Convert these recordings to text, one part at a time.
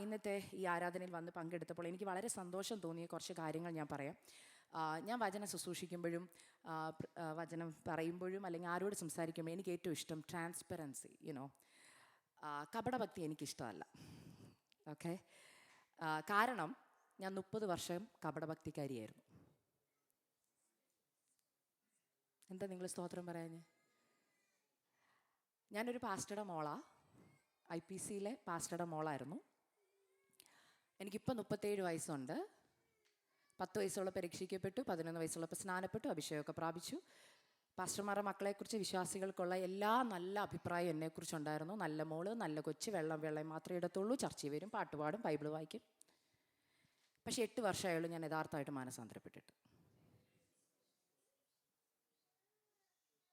ഇന്നത്തെ ഈ ആരാധനയിൽ വന്ന് പങ്കെടുത്തപ്പോൾ എനിക്ക് വളരെ സന്തോഷം തോന്നിയ കുറച്ച് കാര്യങ്ങൾ ഞാൻ പറയാം. ഞാൻ വചനം ശുശ്രൂഷിക്കുമ്പോഴും വചനം പറയുമ്പോഴും അല്ലെങ്കിൽ ആരോട് സംസാരിക്കുമ്പോഴും എനിക്ക് ഏറ്റവും ഇഷ്ടം ട്രാൻസ്പെറൻസി. കപടഭക്തി എനിക്കിഷ്ടമല്ല. ഓക്കെ, കാരണം ഞാൻ 30 വർഷം കപടഭക്തിക്കാരിയായിരുന്നു. എന്താ നിങ്ങൾ സ്തോത്രം പറയാഞ്ഞ്? ഞാനൊരു പാസ്റ്ററുടെ മോളാണ്, IPCയിലെ പാസ്റ്ററുടെ മോളായിരുന്നു. എനിക്കിപ്പോൾ 37 വയസ്സുണ്ട്. 10 വയസ്സുള്ളപ്പോൾ രക്ഷിക്കപ്പെട്ടു, 11 വയസ്സുള്ളപ്പോൾ സ്നാനപ്പെട്ടു, അഭിഷേകമൊക്കെ പ്രാപിച്ചു. പാസ്റ്റർമാരുടെ മക്കളെക്കുറിച്ച് വിശ്വാസികൾക്കുള്ള എല്ലാ നല്ല അഭിപ്രായം എന്നെക്കുറിച്ചുണ്ടായിരുന്നു. നല്ല മോള്, നല്ല കൊച്ച്, വെള്ളം മാത്രമേ ഇടത്തുള്ളൂ, ചർച്ചയിൽ വരും, പാട്ടുപാടും, ബൈബിൾ വായിക്കും. പക്ഷേ 8 വർഷമായുള്ളൂ ഞാൻ യഥാർത്ഥമായിട്ട് മാനസാന്തരപ്പെട്ടിട്ട്.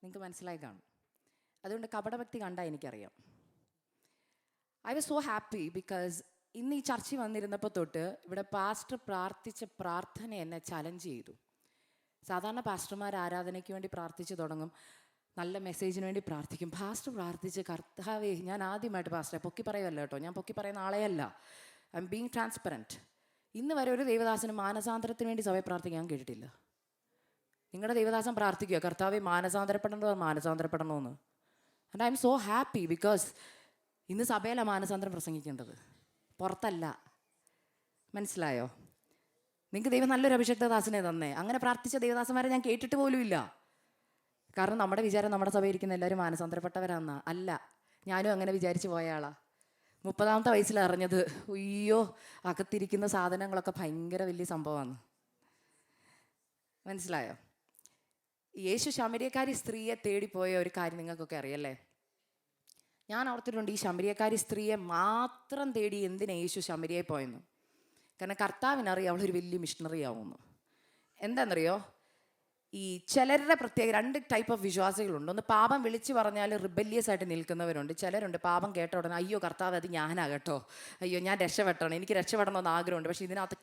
നിങ്ങൾക്ക് മനസ്സിലായി കാണും. അതുകൊണ്ട് കപടഭക്തി കണ്ടാൽ എനിക്കറിയാം. I was so happy because ഇന്ന് ഈ ചർച്ചയിൽ വന്നിരുന്നപ്പോൾ തൊട്ട് ഇവിടെ പാസ്റ്റർ പ്രാർത്ഥിച്ച പ്രാർത്ഥന എന്നെ ചലഞ്ച് ചെയ്തു. സാധാരണ പാസ്റ്റർമാർ ആരാധനയ്ക്ക് വേണ്ടി പ്രാർത്ഥിച്ച് തുടങ്ങും, നല്ല മെസ്സേജിന് വേണ്ടി പ്രാർത്ഥിക്കും. പാസ്റ്റർ പ്രാർത്ഥിച്ച്, കർത്താവേ, ഞാൻ ആദ്യമായിട്ട് പാസ്റ്ററെ പൊക്കി പറയുമല്ല കേട്ടോ, ഞാൻ പൊക്കി പറയുന്ന ആളെയല്ല, ഐ എം ബീങ് ട്രാൻസ്പെറൻറ്റ്. ഇന്ന് വരെ ഒരു ദൈവദാസന് മാനസാന്തരത്തിന് വേണ്ടി സഭയെ പ്രാർത്ഥിക്കാൻ ഞാൻ കേട്ടിട്ടില്ല. നിങ്ങളുടെ ദൈവദാസൻ പ്രാർത്ഥിക്കുക, കർത്താവേ മാനസാന്തരപ്പെടണമെന്ന്. And I'm so happy because ഇന്ന് സഭയിലാണ് മാനസാന്തരം പ്രസംഗിക്കേണ്ടത്, പുറത്തല്ല. മനസ്സിലായോ? നിങ്ങൾക്ക് ദൈവം നല്ലൊരു അഭിഷേകദാസനെ തന്നേ. അങ്ങനെ പ്രാർത്ഥിച്ച ദൈവദാസന്മാരെ ഞാൻ കേട്ടിട്ട് പോലുമില്ല. കാരണം നമ്മുടെ വിചാരം നമ്മുടെ സഭയിൽ ഇരിക്കുന്ന എല്ലാവരും മാനസാന്തരപ്പെട്ടവരാന്നാ. അല്ല, ഞാനും അങ്ങനെ വിചാരിച്ച് പോയ ആളാണ്. 30-ാമത്തെ വയസ്സിൽ അറിഞ്ഞത്, അയ്യോ, അകത്തിരിക്കുന്ന സാധനങ്ങളൊക്കെ ഭയങ്കര വലിയ സംഭവമാണ്. മനസ്സിലായോ? യേശു ശമര്യക്കാരി സ്ത്രീയെ തേടിപ്പോയ ഒരു കാര്യം നിങ്ങൾക്കൊക്കെ അറിയല്ലേ? ഞാൻ ഓർത്തിട്ടുണ്ട്, ഈ ശമര്യക്കാരി സ്ത്രീയെ മാത്രം തേടി എന്തിനാ യേശു ശമര്യയെ പോയെന്ന്. കാരണം കർത്താവിനറിയാം അവളൊരു വലിയ മിഷണറി ആവുമെന്ന്. എന്താണെന്നറിയോ? ഈ ചിലരുടെ പ്രത്യേക 2 ടൈപ്പ് ഓഫ് വിശ്വാസികളുണ്ട്. ഒന്ന് പാപം വിളിച്ച് പറഞ്ഞാൽ റിബല്യസ് ആയിട്ട് നിൽക്കുന്നവരുണ്ട്. ചിലരുണ്ട് പാപം കേട്ട ഉടനെ, അയ്യോ കർത്താവ് അത് ഞാനാകട്ടോ, അയ്യോ ഞാൻ രക്ഷപ്പെടണം, എനിക്ക് രക്ഷപ്പെടണമെന്ന് ആഗ്രഹമുണ്ട്, പക്ഷേ ഇതിനകത്ത്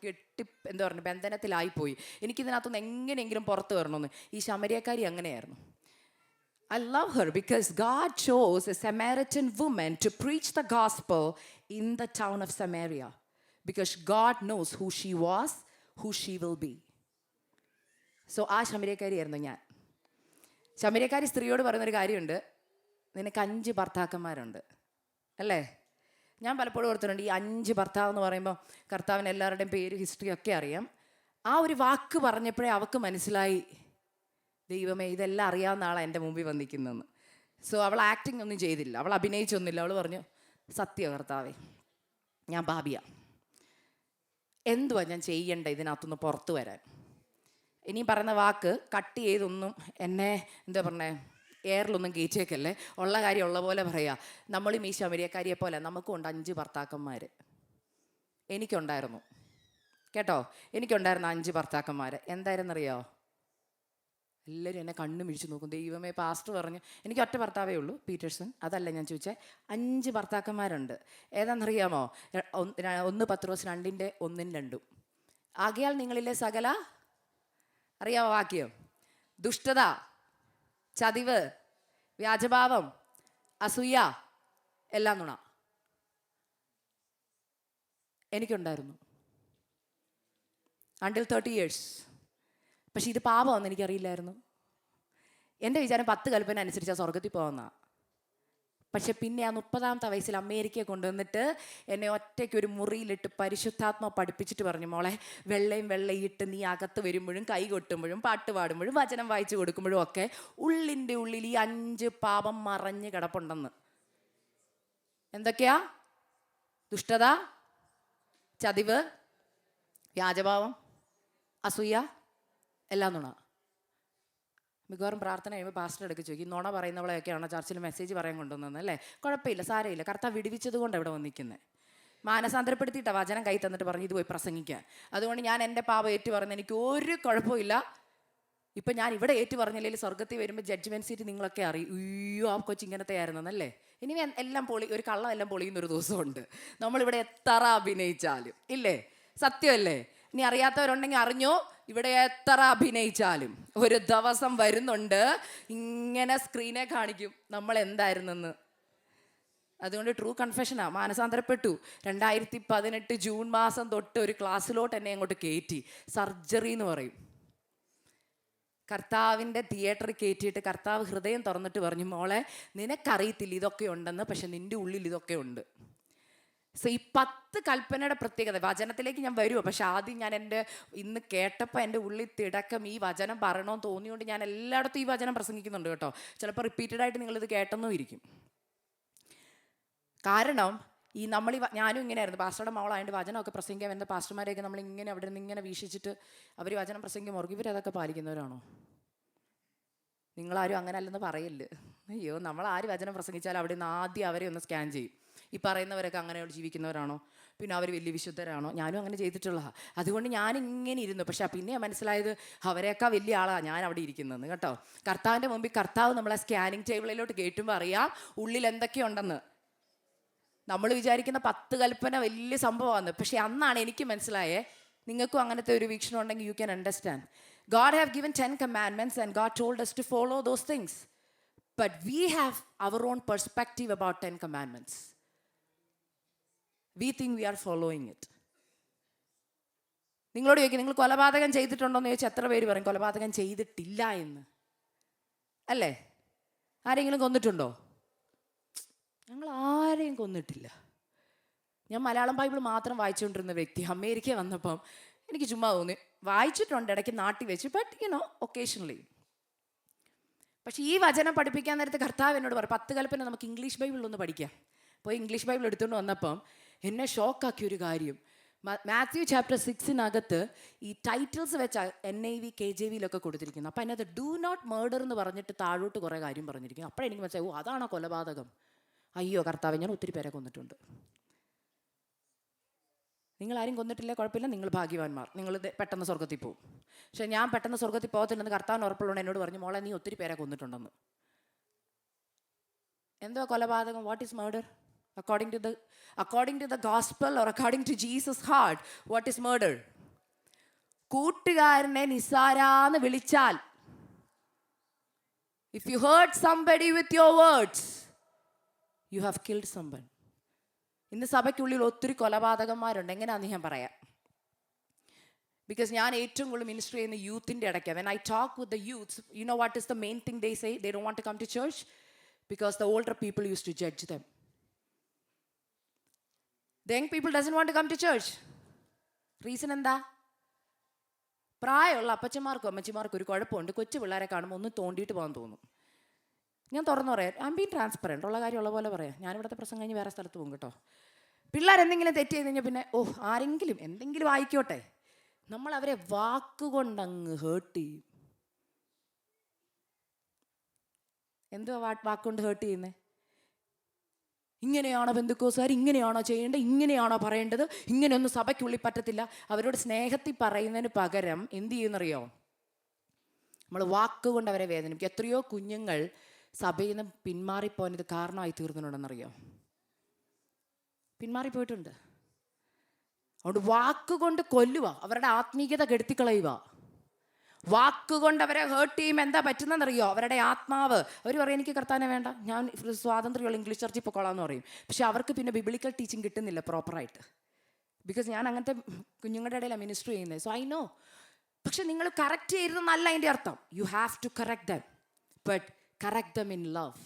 എന്താ പറയുക, ബന്ധനത്തിലായിപ്പോയി, എനിക്കിതിനകത്തുനിന്ന് എങ്ങനെയെങ്കിലും പുറത്ത് വരണമെന്ന്. ഈ ശമര്യക്കാരി അങ്ങനെയായിരുന്നു. I love her because God chose a Samaritan woman to preach the gospel in the town of Samaria because God knows who she was, who she will be. So ആ ശമര്യക്കാരിയായിരുന്നു ഞാൻ. ശമര്യക്കാരി സ്ത്രീയോട് പറയുന്നൊരു കാര്യമുണ്ട്, നിനക്ക് 5 ഭർത്താക്കന്മാരുണ്ട് അല്ലേ? ഞാൻ പലപ്പോഴും ഓർത്തിട്ടുണ്ട്, ഈ 5 ഭർത്താവ് എന്ന് പറയുമ്പോൾ കർത്താവിന് എല്ലാവരുടെയും പേര്, ഹിസ്റ്ററി ഒക്കെ അറിയാം. ആ ഒരു വാക്ക് പറഞ്ഞപ്പോഴേ അവൾക്ക് മനസ്സിലായി, ദൈവമേ, ഇതെല്ലാം അറിയാവുന്ന ആളാണ് എൻ്റെ മുമ്പിൽ വന്നിരിക്കുന്നതെന്ന്. സോ അവൾ ആക്ടിങ് ഒന്നും ചെയ്തില്ല, അവൾ അഭിനയിച്ചൊന്നുമില്ല. അവൾ പറഞ്ഞു, സത്യ കർത്താവേ, ഞാൻ പാപിയ, എന്തുവാ ഞാൻ ചെയ്യേണ്ട ഇതിനകത്തുനിന്ന് പുറത്ത് വരാൻ? ഇനിയും പറയുന്ന വാക്ക് കട്ട് ചെയ്തൊന്നും എന്നെ എന്താ പറഞ്ഞേ, എയറിലൊന്നും കയറ്റിയേക്കല്ലേ, ഉള്ള കാര്യം ഉള്ള പോലെ പറയാം. നമ്മളും ഈ ശമര്യക്കാരിയെ പോലെ നമുക്കുണ്ട് 5 ഭർത്താക്കന്മാർ. എനിക്കുണ്ടായിരുന്നു കേട്ടോ, എനിക്കുണ്ടായിരുന്നു 5 ഭർത്താക്കന്മാർ. എന്തായിരുന്നറിയോ? എല്ലാവരും എന്നെ കണ്ണു മിഴിച്ച് നോക്കും. ദൈവമേ, പാസ്റ്റർ പറഞ്ഞു എനിക്ക് ഒറ്റ ഭർത്താവേ ഉള്ളൂ, പീറ്റേഴ്സൺ. അതല്ല ഞാൻ ചോദിച്ചത്, 5 ഭർത്താക്കന്മാരുണ്ട്. ഏതാണെന്നറിയാമോ? 1 പത്രോസ് 2:1-2. ആകയാൽ നിങ്ങളിലെ സകല, അറിയാമോ വാക്യം? ദുഷ്ടത, ചതിവ്, വ്യാജഭാവം, അസൂയ, എല്ലാം നുണ. എനിക്കുണ്ടായിരുന്നു until 30 years. പക്ഷെ ഇത് പാപമാണെന്ന് എനിക്കറിയില്ലായിരുന്നു. എൻ്റെ വിചാരം 10 കൽപ്പന അനുസരിച്ചാണ് സ്വർഗത്തിൽ പോകുന്നതാണ്. പക്ഷെ പിന്നെ ആ 30-ാമത്തെ വയസ്സിൽ അമേരിക്കയെ കൊണ്ടുവന്നിട്ട് എന്നെ ഒറ്റയ്ക്ക് ഒരു മുറിയിലിട്ട് പരിശുദ്ധാത്മ പഠിപ്പിച്ചിട്ട് പറഞ്ഞു, മോളെ, വെള്ളയിട്ട് നീ അകത്ത് വരുമ്പോഴും, കൈ കൊട്ടുമ്പോഴും, പാട്ട് പാടുമ്പോഴും, വചനം വായിച്ചു കൊടുക്കുമ്പോഴും ഒക്കെ ഉള്ളിൻ്റെ ഉള്ളിൽ ഈ 5 പാപം മറഞ്ഞ് കിടപ്പുണ്ടെന്ന്. എന്തൊക്കെയാ? ദുഷ്ടത, ചതിവ്, വ്യാജഭാവം, അസൂയ, എല്ലാം നുണ. മിക്കവാറും പ്രാർത്ഥന കഴിയുമ്പോൾ പാസ്റ്റർ എടുക്ക് ചോദിക്കും, നുണ പറയുന്നവളെയൊക്കെയാണ് ചർച്ചിൽ മെസ്സേജ് പറയാൻ കൊണ്ടുവന്നത് അല്ലേ? കുഴപ്പമില്ല, സാരമില്ല, കർത്താവ് വിടുവിച്ചത് കൊണ്ട് ഇവിടെ വന്നിരിക്കുന്നത്. മാനസാന്തരപ്പെടുത്തിയിട്ടാണ് വചനം കൈ തന്നിട്ട് പറഞ്ഞു ഇത് പോയി പ്രസംഗിക്കാൻ. അതുകൊണ്ട് ഞാൻ എൻ്റെ പാപം ഏറ്റു പറഞ്ഞ് എനിക്ക് ഒരു കുഴപ്പമില്ല. ഇപ്പം ഞാൻ ഇവിടെ ഏറ്റു പറഞ്ഞില്ലെങ്കിൽ സ്വർഗത്തിൽ വരുമ്പോൾ ജഡ്ജ്മെൻറ്റ് സീറ്റ് നിങ്ങളൊക്കെ അറിയും, അയ്യോ ആ കൊച്ച് ഇങ്ങനത്തെ ആയിരുന്നെന്നല്ലേ. ഇനി എല്ലാം പൊളി, ഒരു കള്ളം എല്ലാം പൊളിയുന്നൊരു ദിവസമുണ്ട്. നമ്മളിവിടെ എത്ര അഭിനയിച്ചാലും, ഇല്ലേ? സത്യമല്ലേ? ഇനി അറിയാത്തവരുണ്ടെങ്കിൽ അറിഞ്ഞോ, ഇവിടെ എത്ര അഭിനയിച്ചാലും ഒരു ദിവസം വരുന്നുണ്ട്, ഇങ്ങനെ സ്ക്രീനെ കാണിക്കും നമ്മൾ എന്തായിരുന്നെന്ന്. അതുകൊണ്ട് ട്രൂ കൺഫെഷനാ, മാനസാന്തരപ്പെട്ടു. 2018 ജൂൺ മാസം തൊട്ട് ഒരു ക്ലാസ്സിലോട്ട് എന്നെ അങ്ങോട്ട് കയറ്റി. സർജറി എന്ന് പറയും. കർത്താവിൻ്റെ തിയേറ്ററിൽ കയറ്റിയിട്ട് കർത്താവ് ഹൃദയം തുറന്നിട്ട് പറഞ്ഞു, മോളെ നിനക്കറിയത്തില്ല ഇതൊക്കെ ഉണ്ടെന്ന്, പക്ഷെ നിൻ്റെ ഉള്ളിൽ ഇതൊക്കെ ഉണ്ട്. സോ ഈ 10 കൽപ്പനയുടെ പ്രത്യേകത, വചനത്തിലേക്ക് ഞാൻ വരുമോ, പക്ഷെ ആദ്യം ഞാൻ എൻ്റെ ഇന്ന് കേട്ടപ്പോൾ എൻ്റെ ഉള്ളിൽ തിടക്കം ഈ വചനം പറയണമെന്ന് തോന്നിയോണ്ട് ഞാൻ എല്ലായിടത്തും ഈ വചനം പ്രസംഗിക്കുന്നുണ്ട് കേട്ടോ. ചിലപ്പോൾ റിപ്പീറ്റഡായിട്ട് നിങ്ങളിത് കേട്ടെന്നും ഇരിക്കും. കാരണം ഞാനും ഇങ്ങനെയായിരുന്നു. പാസ്റ്ററുടെ മകളായതുകൊണ്ട് വചനമൊക്കെ പ്രസംഗിക്കാൻ വരുന്ന പാസ്റ്റർമാരെയൊക്കെ നമ്മളിങ്ങനെ അവിടെ നിന്ന് ഇങ്ങനെ വീക്ഷിച്ചിട്ട് അവർ വചനം പ്രസംഗിക്കുമ്പോൾ ഇവരതൊക്കെ പാലിക്കുന്നവരാണോ? നിങ്ങളാരും അങ്ങനെ അല്ലെന്ന് പറയല്ല്. അയ്യോ, നമ്മളാര് വചനം പ്രസംഗിച്ചാലും അവിടെ നിന്ന് ആദ്യം അവരെ ഒന്ന് സ്കാൻ ചെയ്യും. ഈ പറയുന്നവരൊക്കെ അങ്ങനെ ജീവിക്കുന്നവരാണോ, പിന്നെ അവർ വലിയ വിശുദ്ധരാണോ? ഞാനും അങ്ങനെ ചെയ്തിട്ടുള്ളതാണ്. അതുകൊണ്ട് ഞാനിങ്ങനെ ഇരുന്നു. പക്ഷെ പിന്നെ മനസ്സിലായത് അവരെയൊക്കെ വലിയ ആളാണ് ഞാൻ അവിടെ ഇരിക്കുന്നതെന്ന് കേട്ടോ. കർത്താവിൻ്റെ മുമ്പിൽ കർത്താവ് നമ്മളെ സ്കാനിങ് ടേബിളിലോട്ട് കയറ്റുമ്പോൾ അറിയാം ഉള്ളിൽ എന്തൊക്കെയുണ്ടെന്ന്. നമ്മൾ വിചാരിക്കുന്ന 10 കൽപ്പന വലിയ സംഭവമാണ്. പക്ഷെ അന്നാണ് എനിക്ക് മനസ്സിലായേ, നിങ്ങൾക്കും അങ്ങനത്തെ ഒരു വീക്ഷണം ഉണ്ടെങ്കിൽ you can understand. God have given 10 commandments and God told us to follow those things. But we have our own perspective about 10 commandments. We think we are following it. നിങ്ങളോട് ചോദിക്കും, നിങ്ങൾ കൊലപാതകം ചെയ്തിട്ടുണ്ടോ എന്ന് ചോദിച്ചാൽ എത്ര പേര് പറയും കൊലപാതകം ചെയ്തിട്ടില്ല എന്ന്? അല്ലേ? ആരെങ്കിലും കൊന്നിട്ടുണ്ടോ? ഞങ്ങൾ ആരെയും കൊന്നിട്ടില്ല. ഞാൻ മലയാളം ബൈബിൾ മാത്രം വായിച്ചുകൊണ്ടിരുന്ന വ്യക്തി. അമേരിക്ക വന്നപ്പം എനിക്ക് ചുമ്മാ തോന്നി, വായിച്ചിട്ടുണ്ട് ഇടയ്ക്ക് നാട്ടി വെച്ച്, ബട്ട് ഒക്കേഷണലി. പക്ഷേ ഈ വചനം പഠിപ്പിക്കാൻ നേരത്തെ കർത്താവ് എന്നോട് പറയും 10 കൽപ്പന നമുക്ക് ഇംഗ്ലീഷ് ബൈബിളിലൊന്ന് പഠിക്കാം. പോയി ഇംഗ്ലീഷ് ബൈബിൾ എടുത്തുകൊണ്ട് വന്നപ്പം എന്നെ ഷോക്കാക്കിയൊരു കാര്യം, മാത്യു ചാപ്റ്റർ 6 ഈ ടൈറ്റിൽസ് വെച്ച NIV KJV കൊടുത്തിരിക്കുന്നു. അപ്പം അതിനകത്ത് ഡു നോട്ട് മർഡർ എന്ന് പറഞ്ഞിട്ട് താഴോട്ട് കുറേ കാര്യം പറഞ്ഞിരിക്കുന്നു. അപ്പോഴെനിക്ക് മനസ്സിലായി, ഓ അതാണോ കൊലപാതകം. അയ്യോ കർത്താവ്, ഞാൻ ഒത്തിരി പേരെ കൊന്നിട്ടുണ്ട്. നിങ്ങളാരും കൊന്നിട്ടില്ല, കുഴപ്പമില്ല, നിങ്ങൾ ഭാഗ്യവാന്മാർ, നിങ്ങൾ പെട്ടെന്ന് സ്വർഗ്ഗത്തിൽ പോകും. പക്ഷേ ഞാൻ പെട്ടെന്ന് സ്വർഗ്ഗത്തിൽ പോകത്തില്ലെന്ന് കർത്താവിന് ഉറപ്പുള്ളതുകൊണ്ട് എന്നോട് പറഞ്ഞു, മോളെ നീ ഒത്തിരി പേരെ കൊന്നിട്ടുണ്ടെന്ന്. എന്തോ കൊലപാതകം? What is murder? According to the gospel or according to Jesus' heart, what is murder? കൂട്ടുകാരനെ നിസാരാന്ന് വിളിച്ചാൽ, if you hurt somebody with your words, you have killed someone. ഇന്ന് സഭയ്ക്കുള്ളിൽ ഒത്തിരി കൊലപാതകന്മാരുണ്ട്. എങ്ങനെയാണെന്ന് ഞാൻ പറയാം. ബിക്കോസ് ഞാൻ ഏറ്റവും കൂടുതൽ മിനിസ്റ്റർ ചെയ്യുന്ന യൂത്തിൻ്റെ ഇടയ്ക്കാണ്. When I talk with the youths, you know what is the main thing they say? They don't want to come to church because the older people used to judge them. The young people doesn't want to come to church. Reason എന്താ? പ്രായമുള്ള അപ്പച്ചന്മാർക്കും അമ്മച്ചിമാർക്കും ഒരു കുഴപ്പമുണ്ട്, കൊച്ചു പിള്ളേരെ കാണുമ്പോൾ ഒന്ന് തോണ്ടിയിട്ട് പോകാൻ തോന്നും. ഞാൻ തുറന്നു പറയാം, ഐ ആം ബീങ് ട്രാൻസ്പെറൻറ്റ്, ഉള്ള കാര്യം ഉള്ള പോലെ പറയാം. ഞാനിവിടുത്തെ പ്രസംഗം കഴിഞ്ഞ് വേറെ സ്ഥലത്ത് പോകും കേട്ടോ. പിള്ളേരെന്തെങ്കിലും തെറ്റ് ചെയ്ത് കഴിഞ്ഞാൽ പിന്നെ ആരെങ്കിലും എന്തെങ്കിലും ആയിക്കോട്ടെ, നമ്മൾ അവരെ വാക്കുകൊണ്ടങ്ങ് ഹേർട്ട് ചെയ്യും. എന്തുവാ വാക്കുകൊണ്ട് ഹേർട്ട് ചെയ്യുന്നത്? ഇങ്ങനെയാണോ ബന്ധുക്കോസുകാർ, ഇങ്ങനെയാണോ ചെയ്യേണ്ടത്, ഇങ്ങനെയാണോ പറയേണ്ടത്, ഇങ്ങനെയൊന്നും സഭയ്ക്കുള്ളിൽ പറ്റത്തില്ല. അവരോട് സ്നേഹത്തിൽ പറയുന്നതിന് പകരം എന്ത് ചെയ്യുന്നറിയോ? നമ്മൾ വാക്കുകൊണ്ട് അവരെ വേദനിപ്പിക്കും. എത്രയോ കുഞ്ഞുങ്ങൾ സഭയിൽ നിന്ന് പിന്മാറിപ്പോയത് കാരണമായി തീർന്നിട്ടുണ്ടെന്നറിയോ? പിന്മാറിപ്പോയിട്ടുണ്ട്. അതുകൊണ്ട് വാക്കുകൊണ്ട് കൊല്ലുക, അവരുടെ ആത്മീയത കെടുത്തിക്കളയുക. വാക്കുകൊണ്ട് അവരെ ഹേർട്ട് ചെയ്യുമ്പോൾ എന്താ പറ്റുന്നതെന്നറിയോ? അവരുടെ ആത്മാവ്, അവർ പറയും എനിക്ക് കർത്താവിനെ വേണ്ട, ഞാൻ സ്വാതന്ത്ര്യമുള്ള ഇംഗ്ലീഷ് ചർച്ചിൽ പൊക്കോളാന്ന് പറയും. പക്ഷെ അവർക്ക് പിന്നെ ബിബിളിക്കൽ ടീച്ചിങ് കിട്ടുന്നില്ല പ്രോപ്പറായിട്ട്. ബിക്കോസ് ഞാൻ അങ്ങനത്തെ കുഞ്ഞുങ്ങളുടെ ഇടയിലാണ് മിനിസ്റ്റർ ചെയ്യുന്നത്. So I know. പക്ഷെ നിങ്ങൾ കറക്റ്റ് ചെയ്യരുതെന്നല്ല അതിൻ്റെ അർത്ഥം. You have to correct them, but correct them in love.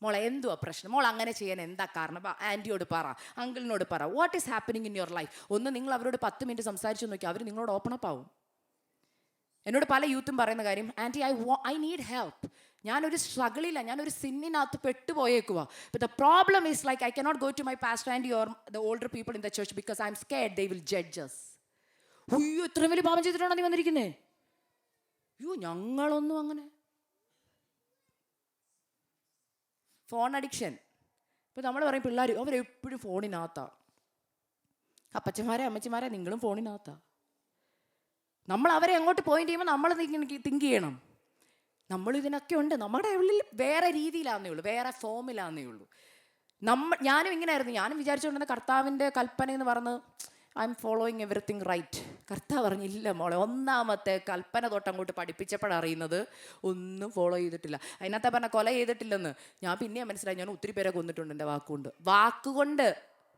മോളെ എന്തുവാ പ്രശ്നം? മോൾ അങ്ങനെ ചെയ്യാൻ എന്താ കാരണം? ആൻറ്റിയോട് പറ, അങ്കിളിനോട് പറ, what is happening in your life. ഒന്ന് നിങ്ങൾ അവരോട് 10 മിനിറ്റ് സംസാരിച്ചു നോക്കി, അവർ നിങ്ങളോട് ഓപ്പൺ അപ്പ് ആവും. എന്നോട് പല യൂത്തും പറയുന്ന കാര്യം, ആൻറ്റി ഐ നീഡ് ഹെൽപ്പ്, ഞാനൊരു സ്ട്രഗിളില്ല, ഞാനൊരു സിന്നിനകത്ത് പെട്ടുപോയേക്കുക. But the problem is like I cannot go to my pastor and or the older people in the church because I'm scared they will judge us. അയ്യോ ഇത്രയും വലിയ പാപം ചെയ്തിട്ടാണോ നീ വന്നിരിക്കുന്നേ? അയ്യോ ഞങ്ങളൊന്നും അങ്ങനെ. Phone addiction. ഇപ്പം നമ്മൾ പറയും പിള്ളേർ അവരെപ്പോഴും ഫോണിനകത്താണ്. അപ്പച്ചന്മാരെ അമ്മച്ചിമാരെ നിങ്ങളും ഫോണിനകത്താണ്. നമ്മൾ അവരെ അങ്ങോട്ട് പോയിന്റ് ചെയ്യുമ്പോൾ നമ്മൾ തിങ്ക് ചെയ്യണം, നമ്മൾ ഇതിനൊക്കെ ഉണ്ട്, നമ്മുടെ ഉള്ളിൽ വേറെ രീതിയിലാന്നേ ഉള്ളൂ, വേറെ ഫോമിലാന്നേ ഉള്ളൂ. ഞാനും ഇങ്ങനെ ആയിരുന്നു. ഞാനും വിചാരിച്ചുകൊണ്ടിരുന്ന കർത്താവിൻ്റെ കൽപ്പന എന്ന് പറഞ്ഞ് I am following everything right. കർത്താവ് പറഞ്ഞില്ല മോളെ, ഒന്നാമത്തെ കൽപ്പന തൊട്ട് അങ്ങോട്ട് പഠിപ്പിച്ചപ്പോഴറിയുന്നത് ഒന്നും ഫോളോ ചെയ്തിട്ടില്ല. അതിനകത്ത് പറഞ്ഞ കൊല ചെയ്തിട്ടില്ലെന്ന്. ഞാൻ പിന്നെയാണ് മനസ്സിലായി, ഞാൻ ഒത്തിരി പേരെ കൊന്നിട്ടുണ്ട് എൻ്റെ വാക്കുകൊണ്ട്.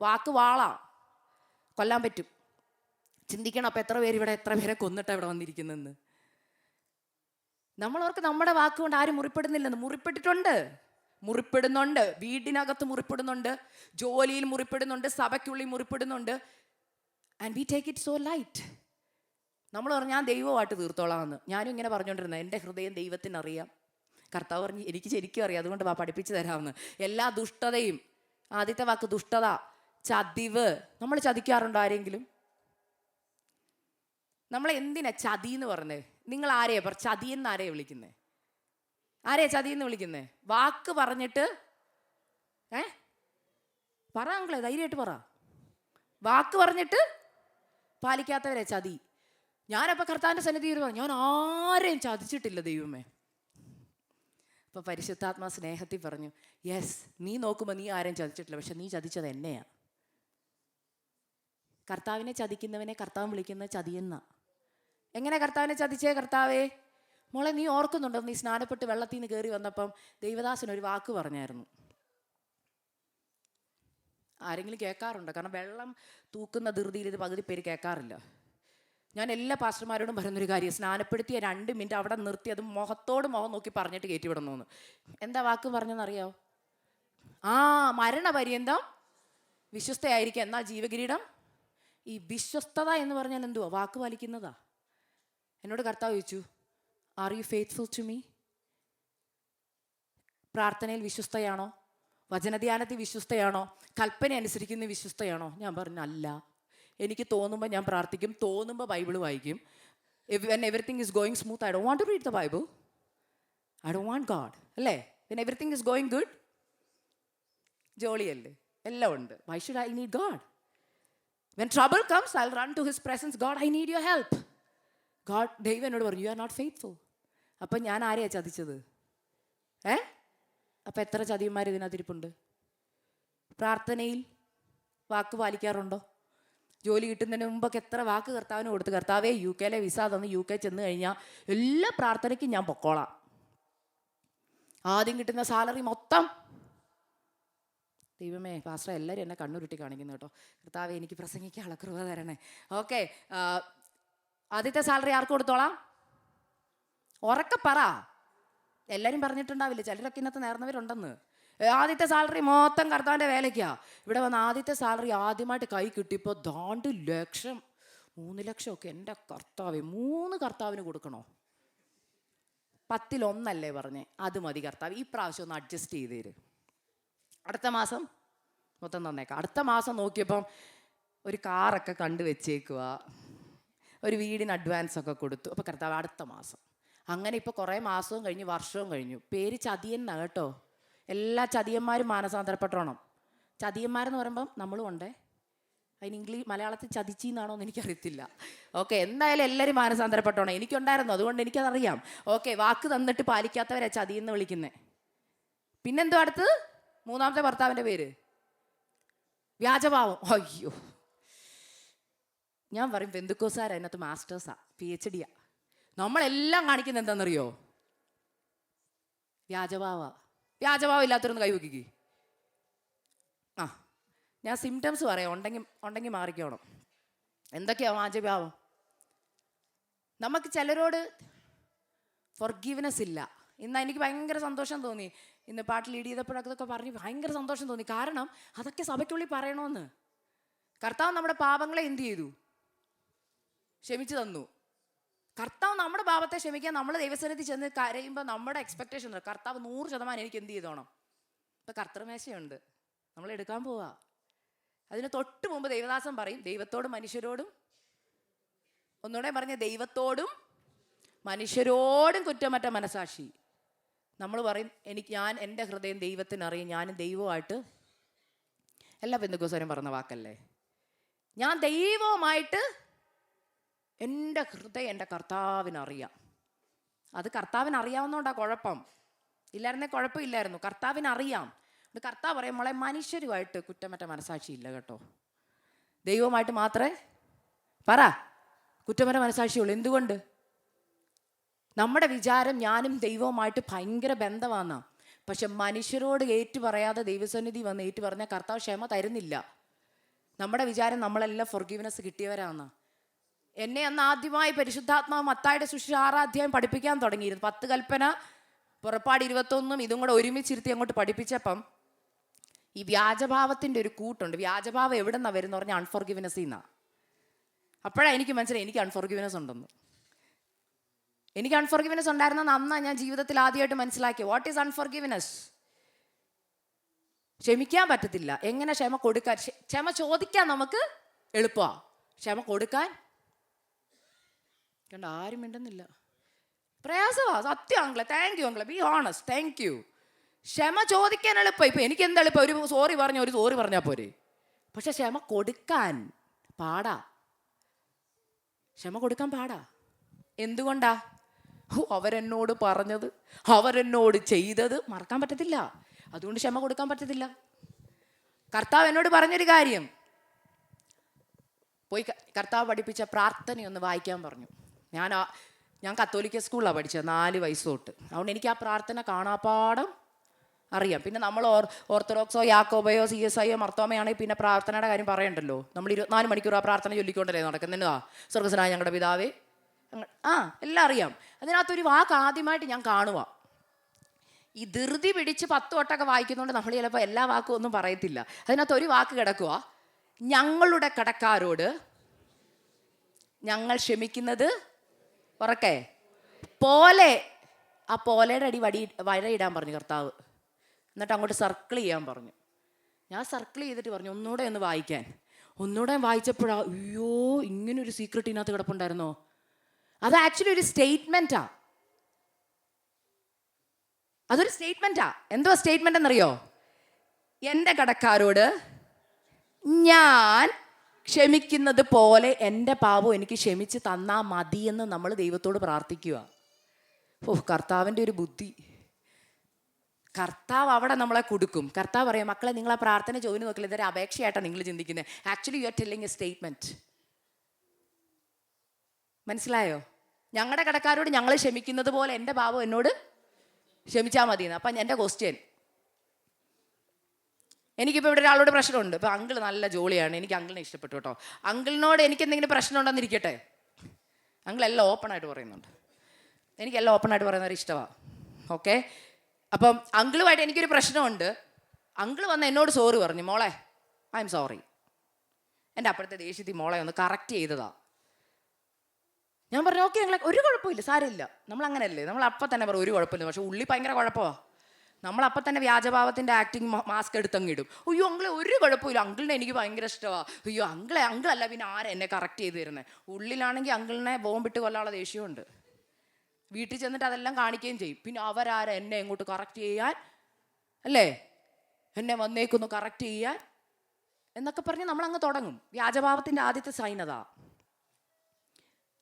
വാക്ക് വാളാ, കൊല്ലാൻ പറ്റും. ചിന്തിക്കണം, അപ്പം എത്ര പേരെ കൊന്നിട്ടാണ് ഇവിടെ വന്നിരിക്കുന്നതെന്ന്. നമ്മളവർക്ക് നമ്മുടെ വാക്കുകൊണ്ട് ആരും മുറിപ്പെടുന്നില്ലെന്ന്. മുറിപ്പെടുന്നുണ്ട്. വീടിനകത്ത് മുറിപ്പെടുന്നുണ്ട്, ജോലിയിൽ മുറിപ്പെടുന്നുണ്ട്, സഭയ്ക്കുള്ളിൽ മുറിപ്പെടുന്നുണ്ട്. And we take it so light. നമ്മൾ പറഞ്ഞു ഞാൻ ദൈവമായിട്ട് തീർത്തോളാമെന്ന്. ഞാനും ഇങ്ങനെ പറഞ്ഞുകൊണ്ടിരുന്നത്, എൻ്റെ ഹൃദയം ദൈവത്തിനറിയാം. കർത്താവ് പറഞ്ഞ് എനിക്ക് ശരിക്കും അറിയാം, അതുകൊണ്ട് പഠിപ്പിച്ചു തരാമെന്ന്. എല്ലാ ദുഷ്ടതയും, ആദ്യത്തെ വാക്ക് ദുഷ്ടത, ചതിവ്. നമ്മൾ ചതിക്കാറുണ്ടോ ആരെങ്കിലും? നമ്മൾ എന്തിനാ ചതി എന്ന് പറഞ്ഞേ? നിങ്ങൾ ആരെയാ ചതിയെന്ന് ആരെയാ വിളിക്കുന്നേ? ആരെയാ ചതിയെന്ന് വിളിക്കുന്നേ? വാക്ക് പറഞ്ഞിട്ട് പറ അങ്ങളെ, ധൈര്യമായിട്ട് പറ. വാക്ക് പറഞ്ഞിട്ട് പാലിക്കാത്തവരെ ചതി. ഞാനപ്പോൾ കർത്താവിൻ്റെ സന്നിധിയിൽ പറഞ്ഞു, ഞാൻ ആരെയും ചതിച്ചിട്ടില്ല ദൈവമേ. അപ്പോൾ പരിശുദ്ധാത്മാ സ്നേഹത്തിൽ പറഞ്ഞു, യെസ്, നീ നോക്കുമ്പോൾ നീ ആരെയും ചതിച്ചിട്ടില്ല, പക്ഷെ നീ ചതിച്ചത് എന്നെയാണ്. കർത്താവിനെ ചതിക്കുന്നവനെ കർത്താവ് വിളിക്കുന്ന ചതിയെന്ന. എങ്ങനെ കർത്താവിനെ ചതിച്ചേ? കർത്താവേ, മോളെ നീ ഓർക്കുന്നുണ്ടോ, നീ സ്നാനപ്പെട്ട് വെള്ളത്തിൽ നിന്ന് കയറി വന്നപ്പം ദൈവദാസനൊരു വാക്ക് പറഞ്ഞായിരുന്നു. ആരെങ്കിലും കേൾക്കാറുണ്ടോ? കാരണം വെള്ളം തൂക്കുന്ന ധൃതിയിൽ ഇത് പകുതി പേര് കേൾക്കാറില്ല. ഞാൻ എല്ലാ പാസ്റ്റർമാരോടും പറയുന്നൊരു കാര്യം, സ്നാനപ്പെടുത്തിയ 2 മിനിറ്റ് അവിടെ നിർത്തി അത് മുഖത്തോട് മുഖം നോക്കി പറഞ്ഞിട്ട് കയറ്റി വിടണമെന്ന്. എന്താ വാക്ക് പറഞ്ഞെന്നറിയാവോ? മരണപര്യന്തം വിശ്വസ്തയായിരിക്കുക, എന്നാൽ ജീവകിരീടം. ഈ വിശ്വസ്തത എന്ന് പറഞ്ഞാൽ എന്തുവാ? വാക്ക് പാലിക്കുന്നതാ. എന്നോട് കർത്താവ് ചോദിച്ചു, are you faithful to me? പ്രാർത്ഥനയിൽ വിശ്വസ്തയാണോ? വചനധ്യാനത്തിൽ വിശ്വസ്തയാണോ? കൽപ്പന അനുസരിക്കുന്ന വിശ്വസ്തയാണോ? ഞാൻ പറഞ്ഞു അല്ല. എനിക്ക് തോന്നുമ്പോൾ ഞാൻ പ്രാർത്ഥിക്കും, തോന്നുമ്പോൾ ബൈബിൾ വായിക്കും. When everything is going smooth, I don't want to read the Bible. I don't want God. അല്ലേ? When everything is going good, ജോളിയല്ലേ, എല്ലാം ഉണ്ട്. Why should I need God? When trouble comes, I'll run to His presence. God, I need your help. God, ദൈവം എന്നോട് പറഞ്ഞു, you are not faithful. അപ്പം ഞാൻ ആരെയാ ചതിച്ചത്? അപ്പം എത്ര ചതിയന്മാർ ഇതിനകത്തിരിപ്പുണ്ട്? പ്രാർത്ഥനയിൽ വാക്ക് പാലിക്കാറുണ്ടോ? ജോലി കിട്ടുന്നതിന് മുമ്പൊക്കെ എത്ര വാക്ക് കർത്താവിന് കൊടുത്ത്, കർത്താവേ UK വിസ തന്ന് UK ചെന്ന് കഴിഞ്ഞാൽ എല്ലാ പ്രാർത്ഥനയ്ക്കും ഞാൻ പൊക്കോളാം. ആദ്യം കിട്ടുന്ന സാലറി മൊത്തം, ദൈവമേ പാസ്റ്റർ എല്ലാവരും എന്നെ കണ്ണുരുട്ടി കാണിക്കുന്നു കേട്ടോ. കർത്താവേ എനിക്ക് പ്രസംഗിക്കാനുള്ള കൃപ തരണേ. ഓക്കെ, ആദ്യത്തെ സാലറി ആർക്ക് കൊടുത്തോളാം? ഉറക്കെ പറ. എല്ലാവരും പറഞ്ഞിട്ടുണ്ടാവില്ല, ചിലരൊക്കെ ഇന്നത്തെ നേർന്നവരുണ്ടെന്ന്. ആദ്യത്തെ സാലറി മൊത്തം കർത്താവിൻ്റെ വേലയ്ക്കാ. ഇവിടെ വന്ന് ആദ്യത്തെ സാലറി ആദ്യമായിട്ട് കൈ കിട്ടിയപ്പോൾ 2 ലക്ഷം 3 ലക്ഷമൊക്കെ. എൻ്റെ കർത്താവേ, 3 കർത്താവിന് കൊടുക്കണോ? 10-1 പറഞ്ഞേ, അത് മതി കർത്താവ്, ഈ പ്രാവശ്യം ഒന്ന് അഡ്ജസ്റ്റ് ചെയ്ത് തരും, അടുത്ത മാസം മൊത്തം തന്നേക്കാം. അടുത്ത മാസം നോക്കിയപ്പം ഒരു കാറൊക്കെ കണ്ടു വെച്ചേക്കുക, ഒരു വീടിന് അഡ്വാൻസ് ഒക്കെ കൊടുത്തു. അപ്പോൾ കർത്താവ് അടുത്ത മാസം. അങ്ങനെ ഇപ്പോൾ കുറേ മാസവും കഴിഞ്ഞു, വർഷവും കഴിഞ്ഞു. പേര് ചതിയെന്നാണ് കേട്ടോ. എല്ലാ ചതിയന്മാരും മാനസാന്തരപ്പെട്ടോണം. ചതിയന്മാരെന്ന് പറയുമ്പം നമ്മളും ഉണ്ടേ. അതിന് മലയാളത്തിൽ ചതിച്ചിന്നാണോ എന്ന് എനിക്കറിയത്തില്ല. ഓക്കെ, എന്തായാലും എല്ലാവരും മാനസാന്തരപ്പെട്ടോണം. എനിക്കുണ്ടായിരുന്നു, അതുകൊണ്ട് എനിക്കതറിയാം. ഓക്കെ, വാക്ക് തന്നിട്ട് പാലിക്കാത്തവരെ ചതിയെന്ന് വിളിക്കുന്നത്. പിന്നെന്തോ അടുത്ത്? 3ാമത്തെ ഭർത്താവിൻ്റെ പേര് വ്യാജഭാവം. അയ്യോ, ഞാൻ പറയും പെന്തുക്കോസുകാർ അതിനകത്ത് മാസ്റ്റേഴ്സാ, PhD. നമ്മളെല്ലാം കാണിക്കുന്നത് എന്താണെന്നറിയോ? വ്യാജഭാവം ഇല്ലാത്തവരൊന്ന് കൈവയ്ക്കുക. ഞാൻ സിംറ്റംസ് പറയാം, ഉണ്ടെങ്കിൽ മാറിക്കോണം. എന്തൊക്കെയാണ് വ്യാജഭാവം? നമുക്ക് ചിലരോട് ഫോർഗീവ്നെസ് ഇല്ല. ഇന്ന് എനിക്ക് ഭയങ്കര സന്തോഷം തോന്നി, ഇന്ന് പാട്ട് ലീഡ് ചെയ്തപ്പോഴൊക്കെ പറഞ്ഞ് ഭയങ്കര സന്തോഷം തോന്നി. കാരണം അതൊക്കെ സഭയ്ക്കുള്ളിൽ പറയണമെന്ന്. കർത്താവ് നമ്മുടെ പാപങ്ങളെ എന്ത് ചെയ്തു? ക്ഷമിച്ചു തന്നു. കർത്താവ് നമ്മുടെ പാപത്തെ ക്ഷമിക്കാൻ നമ്മൾ ദൈവസന്നിധി ചെന്ന് കരയുമ്പോൾ നമ്മുടെ എക്സ്പെക്റ്റേഷൻ ഉണ്ട്, കർത്താവ് 100% എനിക്ക് എന്ത് ചെയ്തോണം. ഇപ്പം കർത്തൃമേശയുണ്ട്, നമ്മൾ എടുക്കാൻ പോവാ. അതിന് തൊട്ട് മുമ്പ് ദൈവദാസൻ പറയും, ദൈവത്തോടും മനുഷ്യരോടും, ഒന്നുകൂടെ പറഞ്ഞ ദൈവത്തോടും മനുഷ്യരോടും കുറ്റമറ്റ മനസാക്ഷി. നമ്മൾ പറയും, എൻ്റെ ഹൃദയം ദൈവത്തിനറിയും, ഞാനും ദൈവമായിട്ട്. എല്ലാ പെന്തക്കോസ്തരും പറഞ്ഞ വാക്കല്ലേ? ഞാൻ ദൈവവുമായിട്ട് എൻ്റെ ഹൃദയം എൻ്റെ കർത്താവിനറിയാം. അത് കർത്താവിനറിയാവുന്നതുകൊണ്ടാണ് കുഴപ്പം. ഇല്ലായിരുന്നേ കുഴപ്പമില്ലായിരുന്നു. കർത്താവിനറിയാം. കർത്താവ് പറയും, മോളെ മനുഷ്യരുമായിട്ട് കുറ്റമറ്റ മനസാക്ഷി ഇല്ല കേട്ടോ. ദൈവവുമായിട്ട് മാത്രമേ പറ കുറ്റമര മനസാക്ഷിയുള്ളൂ. എന്തുകൊണ്ട്? നമ്മുടെ വിചാരം ഞാനും ദൈവവുമായിട്ട് ഭയങ്കര ബന്ധമാണെന്നാ. പക്ഷെ മനുഷ്യരോട് ഏറ്റു പറയാതെ ദൈവസന്നിധി വന്ന് ഏറ്റു പറഞ്ഞാൽ കർത്താവ് ക്ഷമ തരുന്നില്ല. നമ്മുടെ വിചാരം നമ്മളെല്ലാം ഫൊർഗീവ്നെസ് കിട്ടിയവരാണെന്നാ. എന്നെ അന്ന് ആദ്യമായി പരിശുദ്ധാത്മാവ് മത്തായിയുടെ സുവിശേഷം 6-ാം അധ്യായം പഠിപ്പിക്കാൻ തുടങ്ങിയിരുന്നു. 10 കൽപ്പന, പുറപ്പാട് 21 ഇതും കൂടെ ഒരുമിച്ചിരുത്തി അങ്ങോട്ട് പഠിപ്പിച്ചപ്പം ഈ വ്യാജഭാവത്തിൻ്റെ ഒരു കൂട്ടുണ്ട്. വ്യാജഭാവം എവിടെ നിന്നാണ് വരുന്നത് പറഞ്ഞാൽ അൺഫോർഗിവ്നെസ്സിൽ നിന്നാണ്. അപ്പോഴാണ് എനിക്ക് മനസ്സിലായി എനിക്ക് അൺഫോർഗിവ്നെസ് ഉണ്ടെന്ന്. എനിക്ക് അൺഫോർഗിവ്നെസ് ഉണ്ടായിരുന്നെന്ന് അന്നാ ഞാൻ ജീവിതത്തിൽ ആദ്യമായിട്ട് മനസ്സിലാക്കിയത്. What is unforgiveness? ക്ഷമിക്കാൻ പറ്റത്തില്ല. എങ്ങനെ ക്ഷമ കൊടുക്കാൻ? ക്ഷമ ചോദിക്കാൻ നമുക്ക് എളുപ്പമാണ്, ക്ഷമ കൊടുക്കാൻ കണ്ട ആരും മിണ്ടുന്നില്ല. പ്രയാസമാ സത്യം അങ്കിളെ. താങ്ക് യു അങ്കിളെ, ബി ഓണസ്റ്റ്, താങ്ക് യു. ക്ഷമ ചോദിക്കാൻ എളുപ്പം. ഇപ്പം എനിക്ക് എന്താ എളുപ്പം? ഒരു സോറി പറഞ്ഞാൽ പോരെ. പക്ഷെ ക്ഷമ കൊടുക്കാൻ പാടാ. ക്ഷമ കൊടുക്കാൻ പാടാ. എന്തുകൊണ്ടാ? അവരെന്നോട് പറഞ്ഞത്, അവരെന്നോട് ചെയ്തത് മറക്കാൻ പറ്റത്തില്ല. അതുകൊണ്ട് ക്ഷമ കൊടുക്കാൻ പറ്റത്തില്ല. കർത്താവ് എന്നോട് പറഞ്ഞൊരു കാര്യം, പോയി കർത്താവ് പഠിപ്പിച്ച പ്രാർത്ഥനയൊന്ന് വായിക്കാൻ പറഞ്ഞു. ഞാൻ കത്തോലിക്ക സ്കൂളിലാണ് പഠിച്ചത് 4 വയസ്സ് തൊട്ട്. അതുകൊണ്ട് എനിക്ക് ആ പ്രാർത്ഥന കാണാപ്പാടം അറിയാം. പിന്നെ നമ്മൾ ഓർത്തഡോക്സോ യാക്കോബയോ CSIയോ മർത്തോമയാണെങ്കിൽ പിന്നെ പ്രാർത്ഥനയുടെ കാര്യം പറയണ്ടല്ലോ. നമ്മൾ 24 മണിക്കൂർ ആ പ്രാർത്ഥന ചൊല്ലിക്കൊണ്ടല്ലേ നടക്കുന്നതാ. സ്വർഗ്ഗസ്ഥനായ ഞങ്ങളുടെ പിതാവേ, എല്ലാം അറിയാം. അതിനകത്തൊരു വാക്ക് ആദ്യമായിട്ട് ഞാൻ കാണുക. ഈ ധൃതി പിടിച്ച് 10 വട്ടമൊക്കെ വായിക്കുന്നതുകൊണ്ട് നമ്മൾ ചിലപ്പോൾ എല്ലാ വാക്കും ഒന്നും പറയത്തില്ല. അതിനകത്ത് ഒരു വാക്ക് കിടക്കുക, ഞങ്ങളുടെ കടക്കാരോട് ഞങ്ങൾ ക്ഷമിക്കുന്നത് ഉറക്കെ പോലെ. ആ പോലെയുടെ അടി വരയിടാൻ പറഞ്ഞു കർത്താവ്. എന്നിട്ട് അങ്ങോട്ട് സർക്കിൾ ചെയ്യാൻ പറഞ്ഞു. ഞാൻ സർക്കിൾ ചെയ്തിട്ട് പറഞ്ഞു ഒന്നുകൂടെ ഒന്ന് വായിക്കാൻ. ഒന്നുകൂടെ വായിച്ചപ്പോഴാ അയ്യോ ഇങ്ങനൊരു സീക്രട്ട് ഇതിനകത്ത് കിടപ്പുണ്ടായിരുന്നോ. അത് ആക്ച്വലി ഒരു സ്റ്റേറ്റ്മെൻറ്റാ. അതൊരു സ്റ്റേറ്റ്മെൻറ്റാ. എന്തോ സ്റ്റേറ്റ്മെൻ്റ് എന്നറിയോ? എൻ്റെ കടക്കാരോട് ഞാൻ ക്ഷമിക്കുന്നത് പോലെ എൻ്റെ പാപം എനിക്ക് ക്ഷമിച്ച് തന്നാൽ മതിയെന്ന് നമ്മൾ ദൈവത്തോട് പ്രാർത്ഥിക്കുക. കർത്താവിൻ്റെ ഒരു ബുദ്ധി. കർത്താവ് അവിടെ നമ്മളെ കൊടുക്കും. കർത്താവ് പറയും മക്കളെ നിങ്ങൾ ആ പ്രാർത്ഥന ചോദിച്ചു നോക്കില്ല, ഇതൊരു അപേക്ഷയായിട്ടാണ് നിങ്ങൾ ചിന്തിക്കുന്നത്. Actually you are telling A statement. മനസ്സിലായോ? ഞങ്ങളുടെ കടക്കാരോട് ഞങ്ങൾ ക്ഷമിക്കുന്നത് പോലെ എൻ്റെ പാപം എന്നോട് ക്ഷമിച്ചാൽ മതിയെന്ന്. അപ്പം എൻ്റെ ക്വസ്റ്റ്യൻ, എനിക്കിപ്പോൾ ഇവിടെ ഒരാളോട് പ്രശ്നമുണ്ട്. ഇപ്പോൾ അങ്കിൾ നല്ല ജോളിയാണ്, എനിക്ക് അങ്കിളിനെ ഇഷ്ടപ്പെട്ടു കേട്ടോ. അങ്കിളിനോട് എനിക്ക് എന്തെങ്കിലും പ്രശ്നം ഉണ്ടെന്നിരിക്കട്ടെ, അങ്കിൾ എല്ലാം ഓപ്പണായിട്ട് പറയുന്നുണ്ട്. എനിക്കെല്ലാം ഓപ്പണായിട്ട് പറയുന്നവർ ഇഷ്ടമാണ്. ഓക്കെ, അപ്പം അങ്കിളുമായിട്ട് എനിക്കൊരു പ്രശ്നമുണ്ട്. അങ്കിൾ വന്ന് എന്നോട് സോറി പറഞ്ഞു, മോളെ ഐ എം സോറി. എൻ്റെ അപ്പോഴത്തെ ദേഷ്യത്തിൽ മോളെ ഒന്ന് കറക്റ്റ് ചെയ്തതാ. ഞാൻ പറഞ്ഞു ഓക്കെ ഞങ്ങൾ ഒരു കുഴപ്പമില്ല, സാരമില്ല. നമ്മൾ അങ്ങനെയല്ലേ, നമ്മൾ അപ്പം തന്നെ പറയും ഒരു കുഴപ്പമില്ല. പക്ഷെ ഉള്ളി ഭയങ്കര കുഴപ്പമാണ്. നമ്മളപ്പം തന്നെ വ്യാജഭാവത്തിൻ്റെ ആക്ടിങ് മാസ്ക് എടുത്തങ്ങിടും. അയ്യോ അങ്കിളെ ഒരു കുഴപ്പമില്ല, അങ്കിളിനെ എനിക്ക് ഭയങ്കര ഇഷ്ടമാണ്. അയ്യോ അങ്കിളല്ല പിന്നെ ആരെ എന്നെ കറക്റ്റ് ചെയ്ത് തരുന്നത്. ഉള്ളിലാണെങ്കിൽ അങ്കിളിനെ ബോംബിട്ട് കൊല്ലാനുള്ള ദേഷ്യമുണ്ട്. വീട്ടിൽ ചെന്നിട്ട് അതെല്ലാം കാണിക്കുകയും ചെയ്യും. പിന്നെ അവരാരെ എന്നെ എങ്ങോട്ട് കറക്റ്റ് ചെയ്യാൻ അല്ലേ, എന്നെ വന്നേക്കൊന്ന് കറക്റ്റ് ചെയ്യാൻ എന്നൊക്കെ പറഞ്ഞ് നമ്മളങ്ങ് തുടങ്ങും. വ്യാജഭാവത്തിൻ്റെ ആദ്യത്തെ സൈൻ അതാ.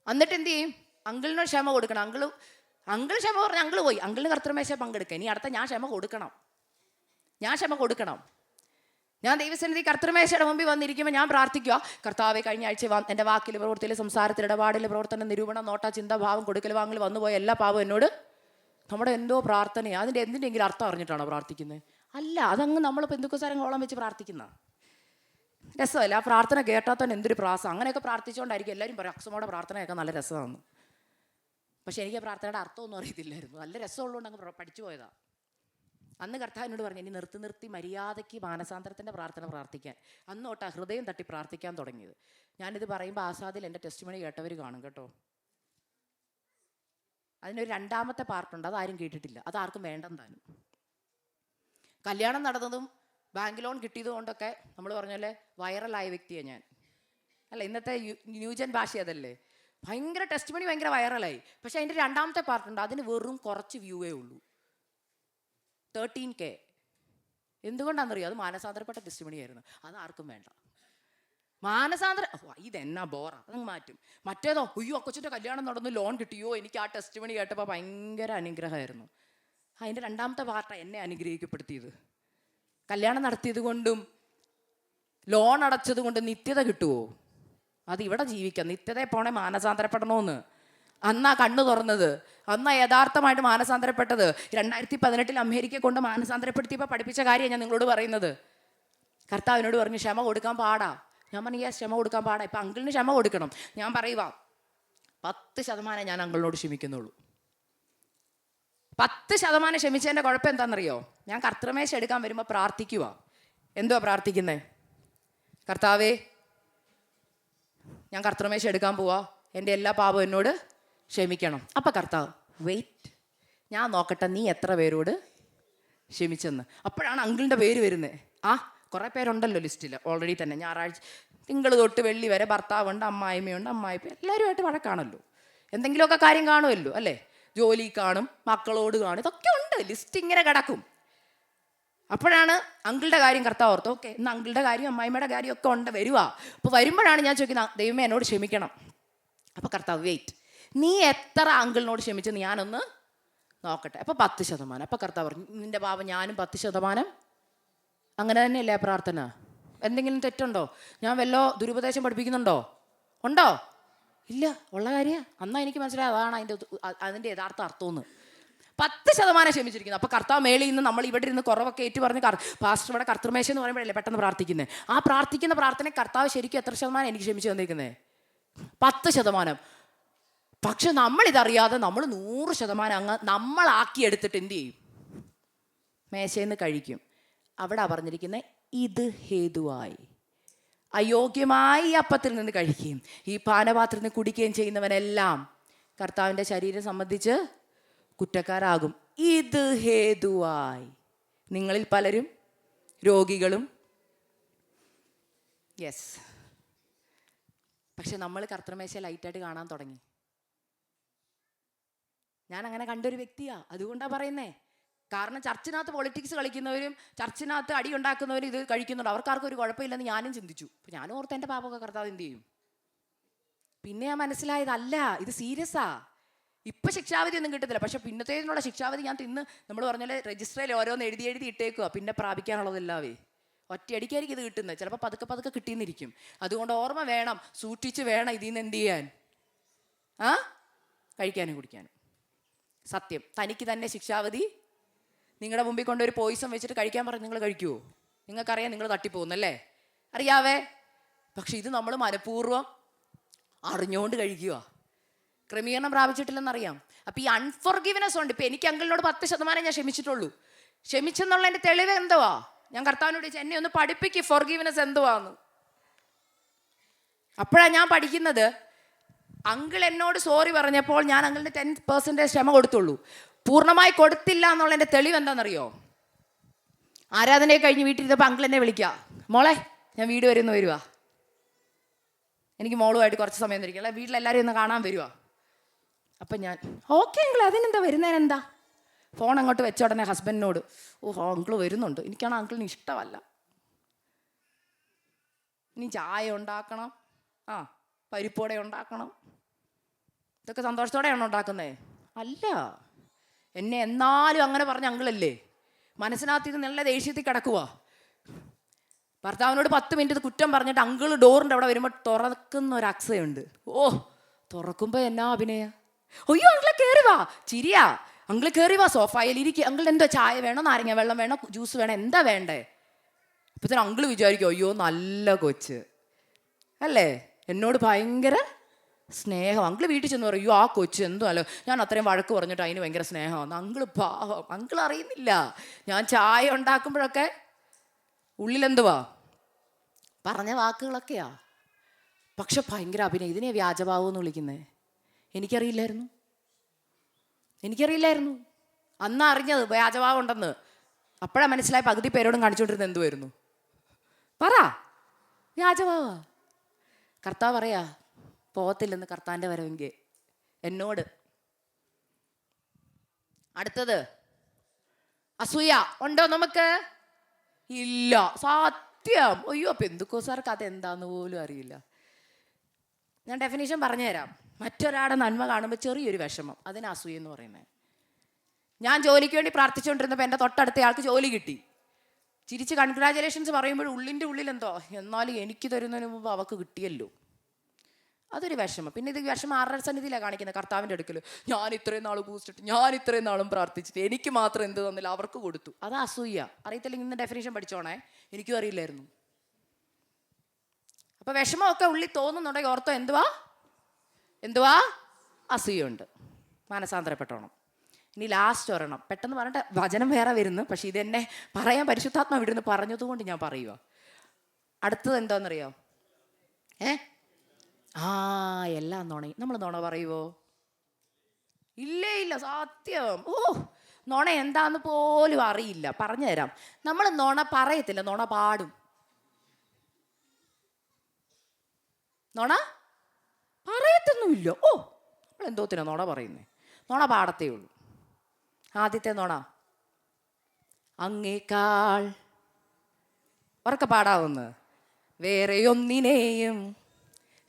എന്നിട്ട് എന്ത് ചെയ്യും? അങ്കിളിനോട് ക്ഷമ കൊടുക്കണം. അങ്കിൾ ക്ഷമ പറഞ്ഞ അങ്കിൾ പോയി അങ്കിളിന് കർത്തൃമേശ പങ്കെടുക്കുക. ഇനി അടുത്ത ഞാൻ ക്ഷമ കൊടുക്കണം. ഞാൻ ദൈവസന്നിധി കർത്തൃമേശയുടെ മുമ്പിൽ വന്നിരിക്കുമ്പോൾ ഞാൻ പ്രാർത്ഥിക്കുക, കർത്താവെ കഴിഞ്ഞ ആഴ്ച എൻ്റെ വാക്കിൽ, പ്രവൃത്തിയിൽ, സംസാരത്തിൽ, ഇടപാടിൽ, പ്രവർത്തനം, നിരൂപണം, നോട്ട, ചിന്ത, ഭാവം, കൊടുക്കൽ വാങ്ങൽ വന്നുപോയ എല്ലാ പാവം എന്നോട്. നമ്മുടെ എന്തോ പ്രാർത്ഥനയാണ്. അതിൻ്റെ എന്തിൻ്റെങ്കിലും അർത്ഥം അറിഞ്ഞിട്ടാണോ പ്രാർത്ഥിക്കുന്നത്? അല്ല, അതങ്ങ് നമ്മൾ പെന്തുക്കോസാരങ്ങളോളം വെച്ച് പ്രാർത്ഥിക്കുന്ന രസമല്ല. ആ പ്രാർത്ഥന കേട്ടാൽ എന്തൊരു പ്രാസം. അങ്ങനെയൊക്കെ പ്രാർത്ഥിച്ചുകൊണ്ടായിരിക്കും എല്ലാവരും പറയും അക്സമോടെ പ്രാർത്ഥനയൊക്കെ നല്ല രസമാണ്. പക്ഷെ എനിക്ക് ആ പ്രാർത്ഥനയുടെ അർത്ഥമൊന്നും അറിയത്തില്ലായിരുന്നു. നല്ല രസമുള്ളതുകൊണ്ട് അങ്ങ് പഠിച്ചു പോയതാണ്. അന്ന് കർത്താവിനോട് പറഞ്ഞു ഇനി നിർത്തി മര്യാദയ്ക്ക് മാനസാന്തരത്തിൻ്റെ പ്രാർത്ഥന പ്രാർത്ഥിക്കാൻ. അന്ന് തൊട്ടാ ഹൃദയം തട്ടി പ്രാർത്ഥിക്കാൻ തുടങ്ങിയത്. ഞാനിത് പറയുമ്പോൾ ആസാദിൽ എൻ്റെ ടെസ്റ്റിമണി കേട്ടവർ കാണും കേട്ടോ. അതിനൊരു 2ാമത്തെ പാർട്ടുണ്ട്, അതാരും കേട്ടിട്ടില്ല, അതാർക്കും വേണ്ടെന്ന് താനും. കല്യാണം നടന്നതും ബാങ്ക് ലോൺ കിട്ടിയത് കൊണ്ടൊക്കെ നമ്മൾ പറഞ്ഞല്ലേ വൈറലായ വ്യക്തിയാണ് ഞാൻ. അല്ല, ഇന്നത്തെ ന്യൂജൻ ഭാഷ അതല്ലേ. ഭയങ്കര ടെസ്റ്റിമണി ഭയങ്കര വൈറലായി. പക്ഷെ അതിൻ്റെ 2ാമത്തെ പാർട്ടുണ്ട്, അതിന് വെറും കുറച്ച് വ്യൂവേ ഉള്ളൂ, 13K. എന്തുകൊണ്ടാണെന്നറിയോ? അത് മാനസാന്തരപ്പെട്ട ടെസ്റ്റിമണി ആയിരുന്നു. അത് ആർക്കും വേണ്ട. ഇതെന്നാ ബോറാ, അതങ്ങ് മാറ്റും. മറ്റേതോ അയ്യോ കൊച്ചിൻ്റെ കല്യാണം നടന്നു, ലോൺ കിട്ടിയോ, എനിക്ക് ആ ടെസ്റ്റിമണി കേട്ടപ്പോൾ ഭയങ്കര അനുഗ്രഹമായിരുന്നു. അതിൻ്റെ 2ാമത്തെ പാർട്ടാണ് എന്നെ അനുഗ്രഹിക്കപ്പെടുത്തിയത്. കല്യാണം നടത്തിയത് കൊണ്ടും ലോൺ അടച്ചത് കൊണ്ട് നിത്യത കിട്ടുമോ? അത് ഇവിടെ ജീവിക്കാം. നിത്യതയെ പോണേ മാനസാന്തരപ്പെടണമെന്ന്. അന്നാ കണ്ണു തുറന്നത്, അന്നാ യഥാർത്ഥമായിട്ട് മാനസാന്തരപ്പെട്ടത്. 2018 അമേരിക്കയെ കൊണ്ട് മാനസാന്തരപ്പെടുത്തിയപ്പോൾ പഠിപ്പിച്ച കാര്യമാണ് ഞാൻ നിങ്ങളോട് പറയുന്നത്. കർത്താവിനോട് പറഞ്ഞു ക്ഷമ കൊടുക്കാൻ പാടാ. ഞാൻ പറഞ്ഞു യെസ്, ക്ഷമ കൊടുക്കാൻ പാടാ. ഇപ്പം അങ്കിളിന് ക്ഷമ കൊടുക്കണം. ഞാൻ പറയുക 10% ഞാൻ അങ്കിളിനോട് ക്ഷമിക്കുന്നുള്ളൂ. 10% ക്ഷമിച്ചതിൻ്റെ കുഴപ്പം എന്താണെന്നറിയോ? ഞാൻ കർത്തൃമേശ എടുക്കാൻ വരുമ്പോൾ പ്രാർത്ഥിക്കുക. എന്തുവാ പ്രാർത്ഥിക്കുന്നത്? കർത്താവേ, ഞാൻ കർത്തൃമേശ എടുക്കാൻ പോവാ, എൻ്റെ എല്ലാ പാപവും എന്നോട് ക്ഷമിക്കണം. അപ്പം കർത്താവ് വെയിറ്റ്, ഞാൻ നോക്കട്ടെ നീ എത്ര പേരോട് ക്ഷമിച്ചെന്ന്. അപ്പോഴാണ് അങ്കിളിൻ്റെ പേര് വരുന്നത്. കുറേ പേരുണ്ടല്ലോ ലിസ്റ്റിൽ ഓൾറെഡി തന്നെ. ഞായറാഴ്ച തിങ്കൾ തൊട്ട് വെള്ളി വരെ ഭർത്താവുണ്ട്, അമ്മായിമ്മയുണ്ട്, അമ്മായിപ്പ എല്ലാവരുമായിട്ട് വഴക്കാണല്ലോ. എന്തെങ്കിലുമൊക്കെ കാര്യം കാണുമല്ലോ അല്ലേ? ജോലി കാണും, മക്കളോട് കാണും, ഇതൊക്കെ ഉണ്ട്. ലിസ്റ്റ് ഇങ്ങനെ കിടക്കും. അപ്പോഴാണ് അങ്കിളുടെ കാര്യം കർത്താവ് ഓർത്ത്. ഓക്കെ, ഇന്ന് അങ്കിളുടെ കാര്യം അമ്മായിമ്മയുടെ കാര്യം ഒക്കെ ഉണ്ട്, വരുവാ. അപ്പോൾ വരുമ്പോഴാണ് ഞാൻ ചോദിക്കുന്നത് ദൈവമേ എന്നോട് ക്ഷമിക്കണം. അപ്പോൾ കർത്താവ് വെയിറ്റ്, നീ എത്ര അങ്കിളിനോട് ക്ഷമിച്ചെന്ന് ഞാനൊന്ന് നോക്കട്ടെ. അപ്പോൾ 10%. അപ്പോൾ കർത്താവ് പറഞ്ഞു നിൻ്റെ പാപം ഞാനും 10%. അങ്ങനെ തന്നെയല്ലേ പ്രാർത്ഥന? എന്തെങ്കിലും തെറ്റുണ്ടോ? ഞാൻ വല്ലോ ദുരുപദേശം പഠിപ്പിക്കുന്നുണ്ടോ? ഉണ്ടോ? ഇല്ല, ഉള്ള കാര്യമാണ്. അന്നാ എനിക്ക് മനസ്സിലായത് അതാണ് അതിൻ്റെ യഥാർത്ഥ അർത്ഥമെന്ന്. 10% ക്ഷമിച്ചിരിക്കുന്നു. അപ്പോൾ കർത്താവ് മേളിൽ നിന്ന് നമ്മൾ ഇവിടെ ഇരുന്ന് കുറവൊക്കെ ഏറ്റു പറഞ്ഞ് പാസ്റ്റർ ഇവിടെ കർത്തൃമേശ എന്ന് പറയുമ്പോഴല്ലേ പെട്ടെന്ന് പ്രാർത്ഥിക്കുന്നത്. ആ പ്രാർത്ഥിക്കുന്ന പ്രാർത്ഥന കർത്താവ് ശരിക്കും എത്ര ശതമാനം എനിക്ക് ക്ഷമിച്ച് തന്നിരിക്കുന്നത്? 10%. പക്ഷെ നമ്മളിതറിയാതെ നമ്മൾ 100% അങ്ങ് നമ്മളാക്കിയെടുത്തിട്ട് എന്ത് ചെയ്യും? മേശയിൽ നിന്ന് കഴിക്കും. അവിടെ പറഞ്ഞിരിക്കുന്നത് ഇത് ഹേതുവായി അയോഗ്യമായി അപ്പത്തിൽ നിന്ന് കഴിക്കുകയും ഈ പാനപാത്രത്തിൽ നിന്ന് കുടിക്കുകയും ചെയ്യുന്നവനെല്ലാം കർത്താവിൻ്റെ ശരീരം സംബന്ധിച്ച് കുറ്റക്കാരാകും. ഇത് ഹേതുവായി നിങ്ങളിൽ പലരും രോഗികളും. യെസ്, പക്ഷെ നമ്മൾ കർത്തൃമേശ ലൈറ്റായിട്ട് കാണാൻ തുടങ്ങി. ഞാൻ അങ്ങനെ കണ്ടൊരു വ്യക്തിയാണ്, അതുകൊണ്ടാണ് പറയുന്നേ. കാരണം ചർച്ചിനകത്ത് പൊളിറ്റിക്സ് കളിക്കുന്നവരും ചർച്ചിനകത്ത് അടി ഉണ്ടാക്കുന്നവരും ഇത് കഴിക്കുന്നുണ്ട്. അവർക്കാർക്കും ഒരു കുഴപ്പമില്ലെന്ന് ഞാനും ചിന്തിച്ചു. അപ്പം ഞാനും ഓർത്ത് എൻ്റെ പാപമൊക്കെ കർത്താവ് എന്ത് ചെയ്യും? പിന്നെ ഞാൻ മനസ്സിലായതല്ല, ഇത് സീരിയസാ. ഇപ്പം ശിക്ഷാവിധി ഒന്നും കിട്ടത്തില്ല, പക്ഷെ പിന്നത്തേതിനുള്ള ശിക്ഷാവിധി ഞാൻ തിന്ന് നമ്മൾ പറഞ്ഞാൽ രജിസ്റ്ററിൽ ഓരോന്ന് എഴുതി ഇട്ടേക്കുക. പിന്നെ പ്രാപിക്കാനുള്ളതെല്ലാവേ ഒറ്റയടിക്കായിരിക്കും ഇത് കിട്ടുന്നത്. ചിലപ്പോൾ പതുക്കെ കിട്ടിയെന്നിരിക്കും. അതുകൊണ്ട് ഓർമ്മ വേണം, സൂക്ഷിച്ച് വേണം ഇതിൽ നിന്ന് എന്ത് ചെയ്യാൻ, കഴിക്കാനും കുടിക്കാനും. സത്യം, തനിക്ക് തന്നെ ശിക്ഷാവിധി. നിങ്ങളുടെ മുമ്പിൽ കൊണ്ടൊരു പോയിസം വെച്ചിട്ട് കഴിക്കാൻ പറഞ്ഞ് നിങ്ങൾ കഴിക്കുമോ? നിങ്ങൾക്കറിയാം നിങ്ങൾ തട്ടിപ്പോകുന്നല്ലേ, അറിയാവേ. പക്ഷെ ഇത് നമ്മൾ മനഃപൂർവ്വം അറിഞ്ഞുകൊണ്ട് കഴിക്കുക. ക്രമീകരണം പ്രാപിച്ചിട്ടില്ലെന്നറിയാം. അപ്പോൾ ഈ അൺഫോർഗിവ്നെസ് ഉണ്ട്. ഇപ്പം എനിക്ക് അങ്കിളിനോട് 10% ഞാൻ ക്ഷമിച്ചിട്ടുള്ളൂ. ക്ഷമിച്ചെന്നുള്ളതിൻ്റെ തെളിവ് എന്തുവാ? ഞാൻ കർത്താവിനോട് ചോദിച്ചു എന്നെ ഒന്ന് പഠിപ്പിക്കുക ഫോർഗിവ്നെസ് എന്തുവാന്ന്. അപ്പോഴാണ് ഞാൻ പഠിക്കുന്നത്. അങ്കിൾ എന്നോട് സോറി പറഞ്ഞപ്പോൾ ഞാൻ അങ്കിളിന് 10% ക്ഷമ കൊടുത്തുള്ളൂ. പൂർണ്ണമായി കൊടുത്തില്ല എന്നുള്ളതിൻ്റെ തെളിവ് എന്താണെന്നറിയോ? ആരാധനയെ കഴിഞ്ഞ് വീട്ടിലിരുന്നപ്പോൾ അങ്കിൾ എന്നെ വിളിക്കുക, മോളെ ഞാൻ വീട് വരെ ഒന്ന് വരുവാ, എനിക്ക് മോളുമായിട്ട് കുറച്ച് സമയം തരിക, വീട്ടിലെല്ലാവരും ഒന്ന് കാണാൻ വരുവാ. അപ്പം ഞാൻ ഓക്കെ അങ്കിൾ, അതിനെന്താ, വരുന്നതിനെന്താ. ഫോൺ അങ്ങോട്ട് വെച്ച ഉടനെ ഹസ്ബൻഡിനോട്, അങ്കിൾ വരുന്നുണ്ട്, എനിക്കാണ് അങ്കിളിന് ഇഷ്ടമല്ല, ഇനി ചായ ഉണ്ടാക്കണം, പരിപ്പോടെ ഉണ്ടാക്കണം. ഇതൊക്കെ സന്തോഷത്തോടെയാണോ ഉണ്ടാക്കുന്നത്? അല്ല, എന്നെ എന്നാലും അങ്ങനെ പറഞ്ഞ അങ്കിളല്ലേ. മനസ്സിനകത്ത് ഇത് നല്ല ദേഷ്യത്തിൽ കിടക്കുക. ഭർത്താവിനോട് 10 മിനിറ്റ് കുറ്റം പറഞ്ഞിട്ട് അങ്കിൾ ഡോറിൻ്റെ അവിടെ വരുമ്പോൾ തുറക്കുന്ന ഒരു അക്സയുണ്ട്. തുറക്കുമ്പോൾ എന്നാ അഭിനയ. അയ്യോ അങ്കിളെ കയറി വാ, ചിരിയാ. അങ്കിൾ കയറി വാ, സോഫയിൽ ഇരിക്കുക. അങ്കിൾ എന്തോ ചായ വേണോ, നാരങ്ങ വെള്ളം വേണോ, ജ്യൂസ് വേണോ, എന്താ വേണ്ടേ? അപ്പോഴത്തേനും അങ്കിൾ വിചാരിക്കും അയ്യോ നല്ല കൊച്ച് അല്ലേ, എന്നോട് ഭയങ്കര സ്നേഹം. അങ്കിൾ വീട്ടിൽ ചെന്ന് പറയും അയ്യോ ആ കൊച്ച് എന്തോ അല്ലോ, ഞാൻ അത്രയും വഴക്ക് പറഞ്ഞിട്ട് അതിന് ഭയങ്കര സ്നേഹമാണ്. അങ്കിൾ പാവം, അങ്കിൾ അറിയുന്നില്ല ഞാൻ ചായ ഉണ്ടാക്കുമ്പോഴൊക്കെ ഉള്ളിലെന്തുവാ പറഞ്ഞ വാക്കുകളൊക്കെയാ. പക്ഷെ ഭയങ്കര അഭിനയം. ഇതിനെ വ്യാജഭാവം എന്ന് വിളിക്കുന്നത്. എനിക്കറിയില്ലായിരുന്നു. അന്ന് അറിഞ്ഞത് വ്യാജഭാവം ഉണ്ടെന്ന്. അപ്പോഴാണ് മനസ്സിലായ പകുതി പേരോടും കാണിച്ചുകൊണ്ടിരുന്നത് എന്തുവായിരുന്നു. പറ, വ്യാജഭാവ. കർത്താവ് പറയാ പോകത്തില്ലെന്ന് കർത്താൻ്റെ വരവെങ്കിൽ എന്നോട്. അടുത്തത് അസൂയ ഉണ്ടോ നമുക്ക്? ഇല്ല, സത്യം. അയ്യോ പെന്തുക്കോസാർക്ക് അതെന്താന്ന് പോലും അറിയില്ല. ഞാൻ ഡെഫിനേഷൻ പറഞ്ഞുതരാം. മറ്റൊരാളുടെ നന്മ കാണുമ്പോൾ ചെറിയൊരു വിഷമം, അതിന് അസൂയ എന്ന് പറയുന്നത്. ഞാൻ ജോലിക്ക് വേണ്ടി പ്രാർത്ഥിച്ചുകൊണ്ടിരുന്നപ്പോൾ എൻ്റെ തൊട്ടടുത്ത ആൾക്ക് ജോലി കിട്ടി. ചിരിച്ച് കൺഗ്രാജുലേഷൻസ് പറയുമ്പോൾ ഉള്ളിൻ്റെ ഉള്ളിൽ എന്തോ, എന്നാലും എനിക്ക് തരുന്നതിന് മുമ്പ് അവൾക്ക് കിട്ടിയല്ലോ, അതൊരു വിഷമം. പിന്നെ ഇത് വിഷമം ആരുടെ സന്നിധിയിലാണ് കാണിക്കുന്നത്? കർത്താവിൻ്റെ അടുക്കൽ. ഞാൻ ഇത്രയും നാൾ പൂജിച്ചിട്ട്, ഞാൻ ഇത്രയും നാളും പ്രാർത്ഥിച്ചിട്ട് എനിക്ക് മാത്രം എന്ത് തന്നില്ല, അവർക്ക് കൊടുത്തു. അത് അസൂയ. അറിയത്തില്ലെങ്കിൽ ഇന്ന് ഡെഫിനേഷൻ പഠിച്ചോണേ, എനിക്കും അറിയില്ലായിരുന്നു. അപ്പോൾ വിഷമമൊക്കെ ഉള്ളിൽ തോന്നുന്നുണ്ടെങ്കിൽ ഓർത്തോ, എന്തുവാ അസൂയുണ്ട്. മാനസാന്തരപ്പെട്ടോണം. ഇനി ലാസ്റ്റ് ഒരെണ്ണം പെട്ടെന്ന് പറഞ്ഞിട്ട് വചനം വേറെ വരുന്നു, പക്ഷെ ഇതെന്നെ പറയാൻ പരിശുദ്ധാത്മാവ് ഇവിടുന്ന് പറഞ്ഞതുകൊണ്ട് ഞാൻ പറയുക. അടുത്തത് എന്താണെന്നറിയോ? എല്ലാം നുണയും. നമ്മൾ നുണ പറയുവോ? ഇല്ല, സത്യം. നുണ എന്താന്ന് പോലും അറിയില്ല. പറഞ്ഞു തരാം. നമ്മൾ നുണ പറയത്തില്ല, നുണ പാടും. നുണ പറയത്തൊന്നുമില്ല. നമ്മൾ എന്തോത്തിനാ നുണ പറയുന്നേ? നുണ പാടത്തേ ഉള്ളൂ. ആദ്യത്തെ നുണ, അങ്ങേക്കാൾ ഉറക്കെ പാടാവുന്ന വേറെ ഒന്നിനെയും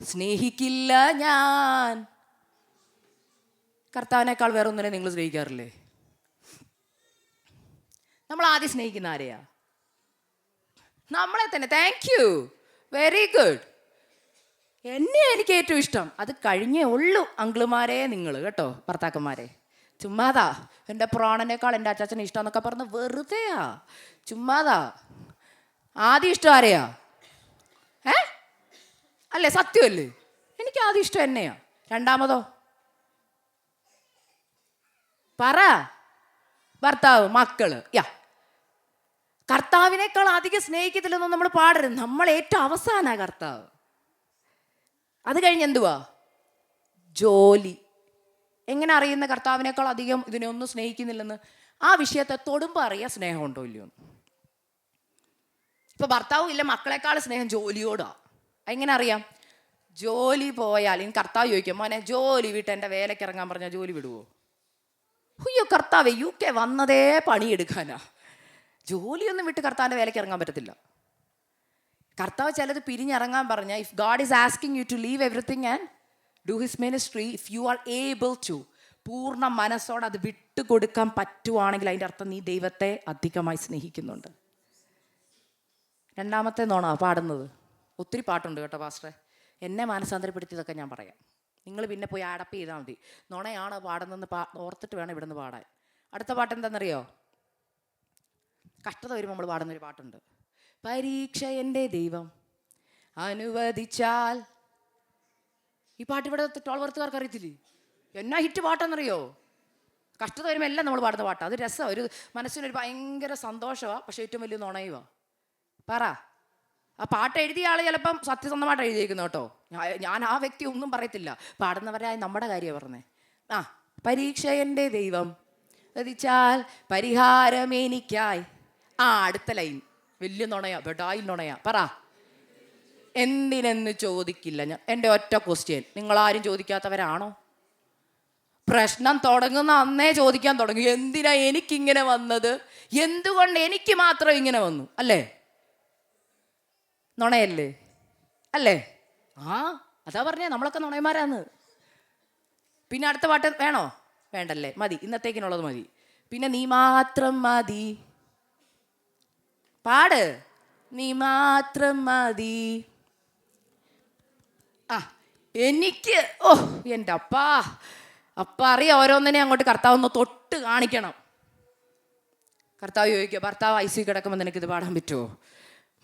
സ്നേഹിക്കില്ല ഞാൻ. കർത്താവിനേക്കാൾ വേറെ ഒന്നിനെ നിങ്ങൾ സ്നേഹിക്കാറില്ലേ? നമ്മൾ ആദ്യം സ്നേഹിക്കുന്ന ആരെയാ? നമ്മളെ തന്നെ. Thank you, very good. എന്നെ എനിക്ക് ഏറ്റവും ഇഷ്ടം. അത് കഴിഞ്ഞേ ഉള്ളൂ അങ്കിളുമാരെ നിങ്ങൾ കേട്ടോ, ഭർത്താക്കന്മാരെ. ചുമ്മാതാ എൻ്റെ പ്രാണനേക്കാൾ എൻ്റെ അച്ചാച്ചനെ ഇഷ്ടം എന്നൊക്കെ പറഞ്ഞ് വെറുതെയാ, ചുമ്മാതാ. ആദ്യം ഇഷ്ടം ആരെയാ? അല്ലേ? സത്യമല്ലേ? എനിക്ക് ആദ്യം ഇഷ്ടം എന്നെയാ. രണ്ടാമതോ? പറ. ഭർത്താവ്, മക്കള്. കർത്താവിനേക്കാൾ അധികം സ്നേഹിക്കത്തില്ലെന്നും നമ്മൾ പാടരുത്. നമ്മൾ ഏറ്റവും അവസാന കർത്താവ്. അത് കഴിഞ്ഞ് എന്തുവാ? ജോലി. എങ്ങനെ അറിയുന്ന കർത്താവിനേക്കാൾ അധികം ഇതിനെ ഒന്നും സ്നേഹിക്കുന്നില്ലെന്ന്? ആ വിഷയത്തെ തൊടുമ്പോൾ അറിയാം സ്നേഹമുണ്ടോ ഇല്ലയോ. ഇപ്പൊ ഭർത്താവും ഇല്ല, മക്കളെക്കാൾ സ്നേഹം ജോലിയോടാ. എങ്ങനെ അറിയാം? ജോലി പോയാൽ ഇനി കർത്താവ് ചോദിക്കും, മോനെ ജോലി വിട്ട് എൻ്റെ വേലയ്ക്ക് ഇറങ്ങാൻ പറഞ്ഞാൽ ജോലി വിടുവോ? അയ്യോ കർത്താവേ, UK വന്നതേ പണിയെടുക്കാനാ. ജോലിയൊന്നും വിട്ട് കർത്താവിൻ്റെ വേലയ്ക്ക് ഇറങ്ങാൻ പറ്റത്തില്ല. കർത്താവ് ചിലത് പിരിഞ്ഞിറങ്ങാൻ പറഞ്ഞാൽ, if God is asking you to leave everything and do his ministry, if you are able to, പൂർണ്ണ മനസ്സോടെ അത് വിട്ടുകൊടുക്കാൻ പറ്റുവാണെങ്കിൽ അതിൻ്റെ അർത്ഥം നീ ദൈവത്തെ അധികമായി സ്നേഹിക്കുന്നുണ്ട്. രണ്ടാമത്തെ നോണ പാടുന്നത്. ഒത്തിരി പാട്ടുണ്ട് കേട്ടോ പാസ്റ്ററെ, എന്നെ മാനസാന്തരപ്പെടുത്തിയതൊക്കെ ഞാൻ പറയാം. നിങ്ങൾ പിന്നെ പോയി അഡപ്പ് ചെയ്താൽ മതി. നുണയാണോ പാടുന്നതെന്ന് ഓർത്തിട്ട് വേണം ഇവിടെ നിന്ന് പാടാൻ. അടുത്ത പാട്ട് എന്താണെന്നറിയോ? കഷ്ടത വരുമ്പോൾ നമ്മൾ പാടുന്നൊരു പാട്ടുണ്ട്. പരീക്ഷ എൻ്റെ ദൈവം അനുവദിച്ചാൽ. ഈ പാട്ട് ഇവിടെ 12 വർത്തുകാർക്ക് അറിയത്തില്ലേ? എന്നാ ഹിറ്റ് പാട്ടാണെന്നറിയോ? കഷ്ടത വരുമ്പോൾ എല്ലാം നമ്മൾ പാടുന്ന പാട്ടാണ്. അത് രസമാണ്, ഒരു മനസ്സിനൊരു ഭയങ്കര സന്തോഷമാണ്, പക്ഷേ ഏറ്റവും വലിയ നുണയുമാണ്. പറ. ആ പാട്ട് എഴുതിയ ആൾ ചിലപ്പം സത്യസന്ധമായിട്ട് എഴുതിയിരിക്കുന്നു കേട്ടോ. ഞാൻ ആ വ്യക്തി ഒന്നും പറയത്തില്ല, പാടുന്നവരായ നമ്മുടെ കാര്യമാണ് പറഞ്ഞത്. പരീക്ഷ എൻ്റെ ദൈവം അനുവദിച്ചാൽ പരിഹാരം എനിക്കായി. അടുത്ത ലൈൻ വലിയ നുണയാ, ബെഡായി നുണയാ. പറ. എന്തിനെന്ന് ചോദിക്കില്ല ഞാൻ. എൻ്റെ ഒറ്റ ക്വസ്റ്റ്യൻ, നിങ്ങളാരും ചോദിക്കാത്തവരാണോ? പ്രശ്നം തുടങ്ങുന്ന അന്നേ ചോദിക്കാൻ തുടങ്ങി, എന്തിനാ എനിക്കിങ്ങനെ വന്നത്, എന്തുകൊണ്ട് എനിക്ക് മാത്രം ഇങ്ങനെ വന്നു? അല്ലേ? നുണയല്ലേ? അല്ലേ? അതാ പറഞ്ഞേ നമ്മളൊക്കെ നുണയന്മാരാന്ന്. പിന്നെ അടുത്ത പാട്ട് വേണോ? വേണ്ടല്ലേ? മതി, ഇന്നത്തേക്കിനുള്ളത് മതി. പിന്നെ നീ മാത്രം മതി. പാട്. നീ മാത്രം മതി. എനിക്ക് എൻ്റെ അപ്പ അറിയാം, ഓരോന്നിനെ അങ്ങോട്ട് കർത്താവൊന്ന് തൊട്ട് കാണിക്കണം. കർത്താവ് ചോദിക്കുക, ഭർത്താവ് ICU കിടക്കുമ്പോൾ നിനക്കിത് പാടാൻ പറ്റുമോ?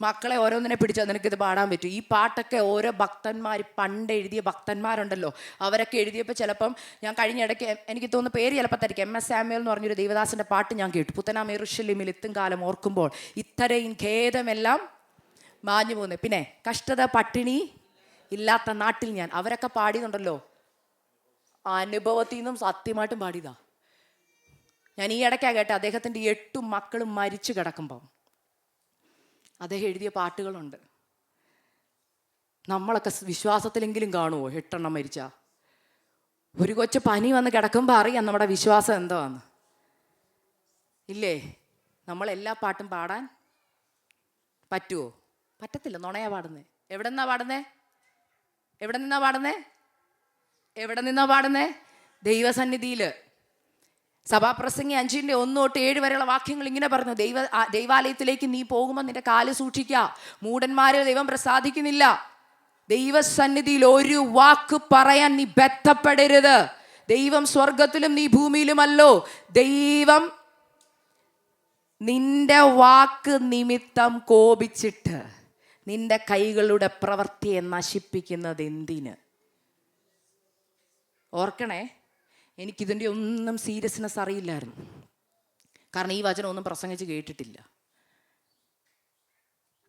മക്കളെ ഓരോന്നിനെ പിടിച്ചാൽ നിനക്കിത് പാടാൻ പറ്റും? ഈ പാട്ടൊക്കെ ഓരോ ഭക്തന്മാർ, പണ്ട് എഴുതിയ ഭക്തന്മാരുണ്ടല്ലോ, അവരൊക്കെ എഴുതിയപ്പോൾ ചിലപ്പം ഞാൻ കഴിഞ്ഞ ഇടയ്ക്ക് എനിക്ക് തോന്നുന്നു പേര് ചിലപ്പോൾ തരിക്കും, MS സാമുവേൽ എന്ന് പറഞ്ഞൊരു ദേവദാസൻ്റെ പാട്ട് ഞാൻ കേട്ടു. പുത്തനാം യെരൂശലേമിൽ എത്തും കാലം ഓർക്കുമ്പോൾ ഇത്തരയും ഖേദമെല്ലാം മാഞ്ഞു പോകുന്നത്. പിന്നെ കഷ്ടത പട്ടിണി ഇല്ലാത്ത നാട്ടിൽ ഞാൻ. അവരൊക്കെ പാടിയുണ്ടല്ലോ, അനുഭവത്തിൽ നിന്നും സത്യമായിട്ടും പാടിയതാ. ഞാൻ ഈ ഇടയ്ക്കാണ് കേട്ടെ, അദ്ദേഹത്തിൻ്റെ 8 മക്കളും മരിച്ചു കിടക്കുമ്പം അദ്ദേഹം എഴുതിയ പാട്ടുകളുണ്ട്. നമ്മളൊക്കെ വിശ്വാസത്തിലെങ്കിലും കാണുമോ 8 എണ്ണം മരിച്ച? ഒരു കൊച്ചു പനി വന്ന് കിടക്കുമ്പോൾ അറിയാം നമ്മുടെ വിശ്വാസം എന്താന്ന്. ഇല്ലേ? നമ്മളെല്ലാ പാട്ടും പാടാൻ പറ്റുമോ? പറ്റത്തില്ല. നുണയാ പാടുന്നേ. എവിടെ നിന്നാ പാടുന്നേ? എവിടെ നിന്നാ പാടുന്നേ? ദൈവസന്നിധിയിൽ. സഭാപ്രസംഗി 5:1-7 വരെയുള്ള വാക്യങ്ങൾ ഇങ്ങനെ പറഞ്ഞു, ദൈവാലയത്തിലേക്ക് നീ പോകുമ്പോൾ നിന്റെ കാല് സൂക്ഷിക്കുക, മൂഢന്മാരെ ദൈവം പ്രസാദിക്കുന്നില്ല. ദൈവസന്നിധിയിൽ ഒരു വാക്ക് പറയാൻ നീ ബന്ധപ്പെടരുത്. ദൈവം സ്വർഗത്തിലും നീ ഭൂമിയിലുമല്ലോ. ദൈവം നിന്റെ വാക്ക് നിമിത്തം കോപിച്ചിട്ട് നിന്റെ കൈകളുടെ പ്രവൃത്തിയെ നശിപ്പിക്കുന്നത് എന്തിന്? ഓർക്കണേ, എനിക്കിതിൻ്റെ ഒന്നും സീരിയസ്നെസ് അറിയില്ലായിരുന്നു. കാരണം ഈ വചനം ഒന്നും പ്രസംഗിച്ച് കേട്ടിട്ടില്ല.